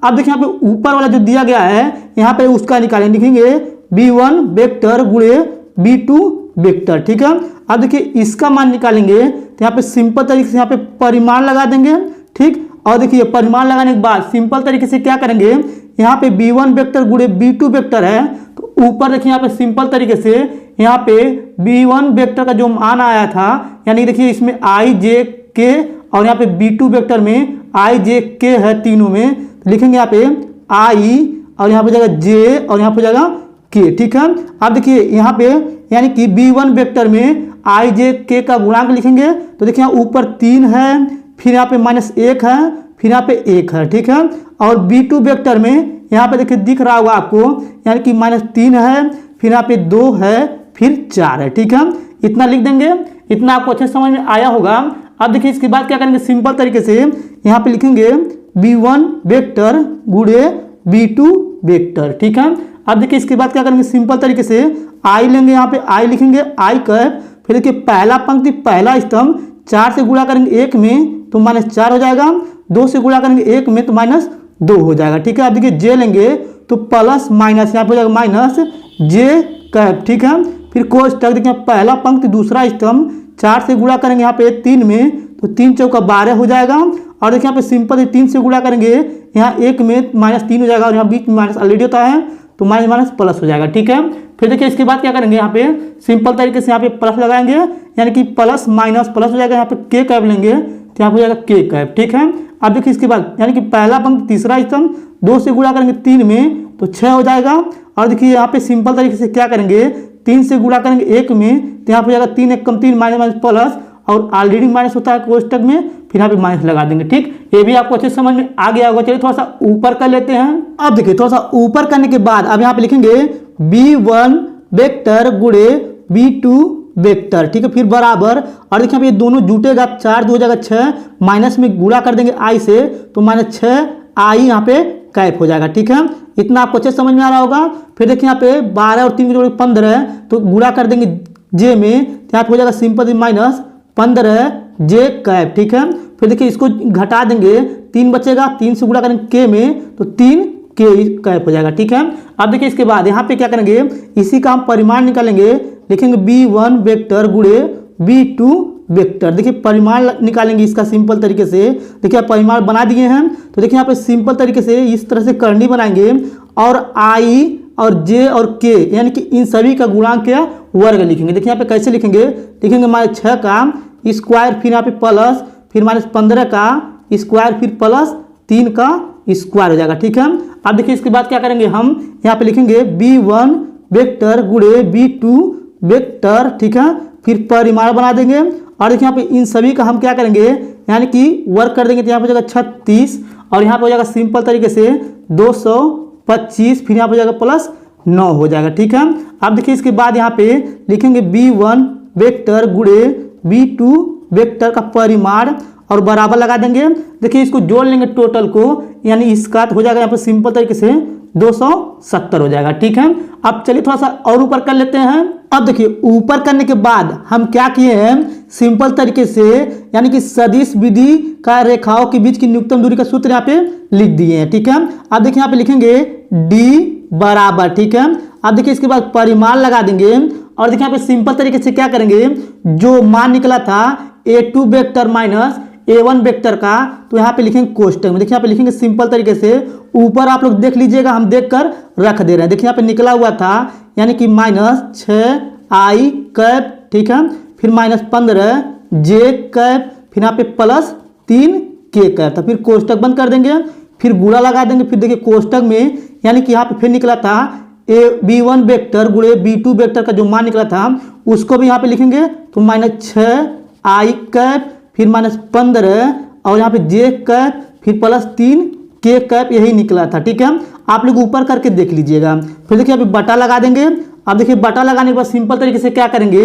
Speaker 1: अब देखिए यहाँ पे ऊपर वाला जो दिया गया है यहाँ पे उसका निकालेंगे, लिखेंगे b1 वेक्टर गुणे b2 वेक्टर, ठीक है। अब देखिए इसका मान निकालेंगे तो यहाँ पे सिंपल तरीके से यहाँ पे परिमाण लगा देंगे, ठीक। और देखिए परिमाण लगाने के बाद सिंपल तरीके से क्या करेंगे, यहाँ पे b1 वेक्टर गुणे b2 वेक्टर है तो ऊपर देखिए यहाँ पे सिंपल तरीके से यहाँ पे b1 वेक्टर का जो मान आया था, यानी देखिए इसमें i j k और यहाँ पे b2 वेक्टर में i j k है तीनों में, तो लिखेंगे यहाँ पे i और यहाँ पे जाएगा j और यहाँ पे जाएगा k, ठीक है। अब देखिए यहाँ पे यानी कि b1 वेक्टर में i j k का गुणांक लिखेंगे तो देखिए यहाँ ऊपर 3 है, फिर यहाँ पे -1 है, फिर यहाँ पे 1 है, ठीक है। और b2 वेक्टर में यहाँ पे देखिए दिख रहा होगा आपको, यानी कि -3 है, फिर यहाँ पे 2 है, फिर 4 है, ठीक है। इतना लिख देंगे, इतना आपको अच्छे समझ में आया होगा। अब देखिए इसके बाद क्या करेंगे, सिंपल तरीके से यहाँ पे लिखेंगे b1 वेक्टर गुणे b2 वेक्टर, ठीक है। अब देखिए इसके बाद क्या करेंगे, सिंपल तरीके से i लेंगे, यहाँ पे i लिखेंगे i कैप, फिर देखिए पहला पंक्ति पहला स्तंभ 4 से गुणा करेंगे 1 में तो -4 हो जाएगा, 2 से गुणा करेंगे 1 में तो -2 हो जाएगा, ठीक है। अब देखिए j लेंगे तो प्लस माइनस यहाँ पे हो जाएगा माइनस j कैप, ठीक है। फिर कोष्टक देखिए पहला पंक्ति दूसरा स्तंभ 4 से गुणा करेंगे यहाँ पे 3 में तो 3 चौका 12 हो जाएगा, और देखिए यहाँ पे सिंपल 3 से गुणा करेंगे यहाँ 1 में -3 हो जाएगा, और यहाँ बीच में माइनस ऑलरेडी होता है तो माइनस माइनस प्लस हो जाएगा, ठीक है। फिर देखिए इसके बाद क्या करेंगे, यहाँ पे सिंपल तरीके से यहाँ पे प्लस लगाएंगे, यानी कि प्लस माइनस प्लस हो जाएगा, यहाँ पे के कैप लेंगे तो यहाँ पे हो जाएगा के कैप, ठीक है। अब देखिए इसके बाद यानी कि पहला पंक्ति तीसरा स्तंभ 2 से गुणा करेंगे 3 में तो 6 हो जाएगा, और देखिए यहाँ पे सिंपल तरीके से क्या करेंगे 3 से गुणा करेंगे 1 में तो यहाँ पे हो जाएगा 3 1 कम 3 माइनस माइनस प्लस, और ऑलरेडी माइनस होता है कोष्टक में, फिर यहाँ पे माइनस लगा देंगे, ठीक। ये भी आपको अच्छे समझ में आ गया होगा। चलिए थोड़ा सा ऊपर कर लेते हैं। अब देखिए थोड़ा सा ऊपर करने के बाद अब यहाँ पे लिखेंगे b1 वेक्टर गुणे b2 वेक्टर, ठीक है, फिर बराबर, और देखिए ये दोनों जुटेगा 4 2 हो जाएगा 6, माइनस में गुणा कर देंगे i से तो -6 i यहाँ पे कैप हो जाएगा, ठीक है। इतना आपको अच्छे समझ में आ रहा होगा। फिर देखिए यहाँ पे 12 और 3 जोड़े 15 है तो गुणा कर देंगे j में तो यहाँ पे हो जाएगा सिंपल -15 j कैप, ठीक है। फिर देखिए इसको घटा देंगे 3 बचेगा, 3 से गुणा करेंगे k में तो 3 k कैप हो जाएगा, ठीक है। अब देखिए इसके बाद यहाँ पे क्या करेंगे, इसी का हम परिमाण निकालेंगे, लिखेंगे b1 वेक्टर गुणे b2 वेक्टर। देखिए परिमाण निकालेंगे इसका सिंपल तरीके से, देखिए आप परिमाण बना दिए हैं तो देखिए यहाँ पे सिंपल तरीके से इस तरह से करनी बनाएंगे, और i और j और k यानी कि इन सभी का गुणांक या वर्ग लिखेंगे। देखिए यहाँ पे कैसे लिखेंगे, लिखेंगे -6 का स्क्वायर, फिर यहाँ पे प्लस, फिर -15 का स्क्वायर, फिर +3 का स्क्वायर हो जाएगा, ठीक है। अब देखिए इसके बाद क्या करेंगे, हम यहाँ पे लिखेंगे b1 वेक्टर गुणे b2 वेक्टर, ठीक है, फिर परिमाण बना देंगे, और देखिए यहाँ पे इन सभी का हम क्या करेंगे, यानी कि वर्क कर देंगे तो यहाँ पे हो जाएगा 36, और यहाँ पे हो जाएगा सिंपल तरीके से 225, फिर यहाँ पे हो जाएगा +9 हो जाएगा, ठीक है। अब देखिए इसके बाद यहाँ पे लिखेंगे b1 वेक्टर गुणे b2 वेक्टर का परिमाण और बराबर लगा देंगे। देखिए इसको जोड़ लेंगे टोटल को, यानी इसका हो जाएगा यहाँ पे सिंपल तरीके से 270 हो जाएगा, ठीक है। अब चलिए थोड़ा सा और ऊपर कर लेते हैं। अब देखिए ऊपर करने के बाद हम क्या किए हैं, सिंपल तरीके से यानी कि सदिश विधि का रेखाओं के बीच की न्यूनतम दूरी का सूत्र यहाँ पे लिख दिए हैं, ठीक है। अब देखिए यहाँ पे लिखेंगे d बराबर, ठीक है। अब देखिए इसके बाद परिमाण लगा देंगे, और देखिए यहाँ पे सिंपल तरीके से क्या करेंगे, जो मान निकला था a2 vector minus a1 vector का तो यहाँ पे लिखेंगे कोष्टक में। देखिए यहाँ पे लिखेंगे सिंपल तरीके से, ऊपर आप लोग देख लीजिएगा, हम देख कर रख दे रहे हैं। देखिए यहाँ पे निकला हुआ था यानी कि -6 i कैप, ठीक है, फिर -15 j कैप, फिर यहाँ पे +3 k कैप था, फिर कोष्टक बंद कर देंगे, फिर गुणा लगा देंगे, फिर देखिए कोष्टक में यानी कि यहाँ पे फिर निकला था b1 वेक्टर गुणे b2 वेक्टर का जो मान निकला था उसको भी यहाँ पे लिखेंगे तो -6 i कैप, फिर -15 और यहाँ पे j कैप, फिर +3 k कैप, यही निकला था, ठीक है। आप लोग ऊपर करके देख लीजिएगा। फिर देखिए अभी बटा लगा देंगे। अब देखिए बटा लगाने के बाद सिंपल तरीके से क्या करेंगे,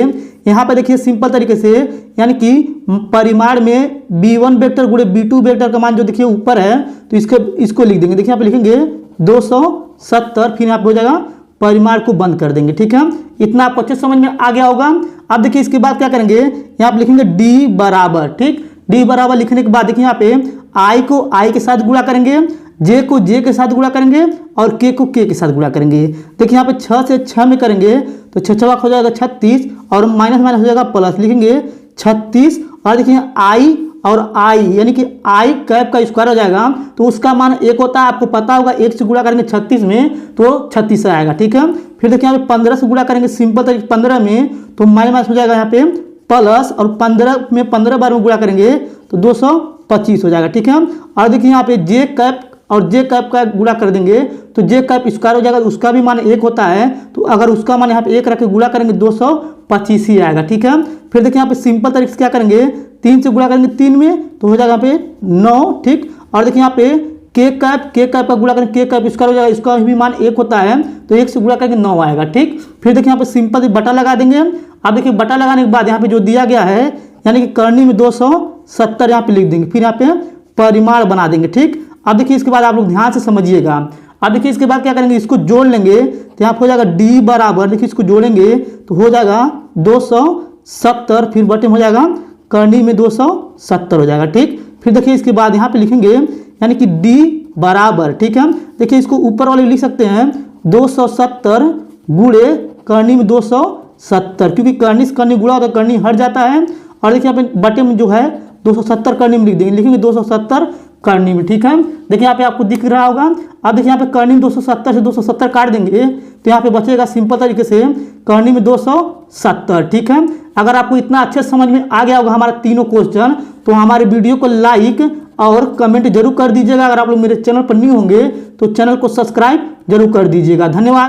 Speaker 1: यहाँ पे देखिए सिंपल तरीके से यानी कि परिमाण में b1 वेक्टर गुणे b2 वेक्टर का मान जो देखिए ऊपर है तो इसको लिख देंगे। देखिए यहाँ पे लिखेंगे 270, फिर यहाँ पे हो जाएगा परिमाण को बंद कर देंगे, ठीक है। इतना आपको अच्छे समझ में आ गया होगा। अब देखिए इसके बाद क्या करेंगे, यहाँ पे लिखेंगे d बराबर, ठीक, डी बराबर लिखने के बाद देखिए यहाँ पे आई को आई के साथ गुणा करेंगे, जे को जे के साथ गुणा करेंगे और के को के साथ गुणा करेंगे। देखिए यहाँ पे 6 से 6 में करेंगे तो 6 छवा हो जाएगा 36 और माइनस माइनस हो जाएगा प्लस, लिखेंगे 36 और देखिए आई और आई यानी कि आई कैप का स्क्वायर हो जाएगा तो उसका मान 1 होता है, आपको पता होगा 1 से गुणा करेंगे 36 में तो 36 आएगा। ठीक है, फिर देखिए यहाँ पे 15 से गुणा करेंगे सिंपल तरीके 15 में तो माइनस हो जाएगा यहाँ पे प्लस और 15 में 15 बार में गुणा करेंगे तो 225 हो जाएगा। ठीक है, और देखिए यहाँ पे जे कैप और जे कैप का गुणा कर देंगे तो जे कैप स्क्वायर हो जाएगा, उसका भी मान 1 होता है तो अगर उसका मान यहाँ पे 1 रख के गुणा करेंगे 225 ही आएगा। ठीक है, फिर देखिए यहाँ पे सिंपल तरीके से क्या करेंगे 3 से गुणा करेंगे 3 में तो हो जाएगा यहाँ पे 9। ठीक, और देखिए यहाँ पे के कैप का गुणा करेंगे, के कैप स्क्वायर हो जाएगा, इसका भी मान 1 होता है तो 1 से गुणा करेंगे 9 आएगा। ठीक, फिर देखिए यहाँ पे सिंपल बटा लगा देंगे। अब देखिए बटा लगाने के बाद यहाँ पे जो दिया गया है यानी कि करनी में 270 यहाँ पे लिख देंगे, फिर यहाँ पे परिमाण बना देंगे। ठीक, अब देखिए इसके बाद आप लोग ध्यान से समझिएगा। अब देखिए इसके बाद क्या करेंगे, इसको जोड़ लेंगे तो यहाँ पे हो जाएगा डी बराबर, देखिए इसको जोड़ेंगे तो हो जाएगा 270, फिर बटे में हो जाएगा करनी में 270 हो जाएगा। ठीक, फिर देखिए इसके बाद यहाँ पे लिखेंगे यानी कि डी बराबर, ठीक है, देखिए इसको ऊपर वाले लिख सकते हैं 270 गुणे करनी में 270, क्योंकि करनी से करनी गुणा होता है करनी हट जाता है। और देखिए यहाँ पे बटे में जो है 270 करनी में लिख देंगे, लिखेंगे 270 करनी में। ठीक है, देखिए यहाँ पे आपको दिख रहा होगा। अब देखिए यहाँ पे करनी में 270 से 270 काट देंगे तो यहाँ पे बचेगा सिंपल तरीके से करनी में 270। ठीक है, अगर आपको इतना अच्छे समझ में आ गया होगा हमारा तीनों क्वेश्चन तो हमारे वीडियो को लाइक और कमेंट जरूर कर दीजिएगा। अगर आप लोग मेरे चैनल पर न्यू होंगे तो चैनल को सब्सक्राइब जरूर कर दीजिएगा। धन्यवाद।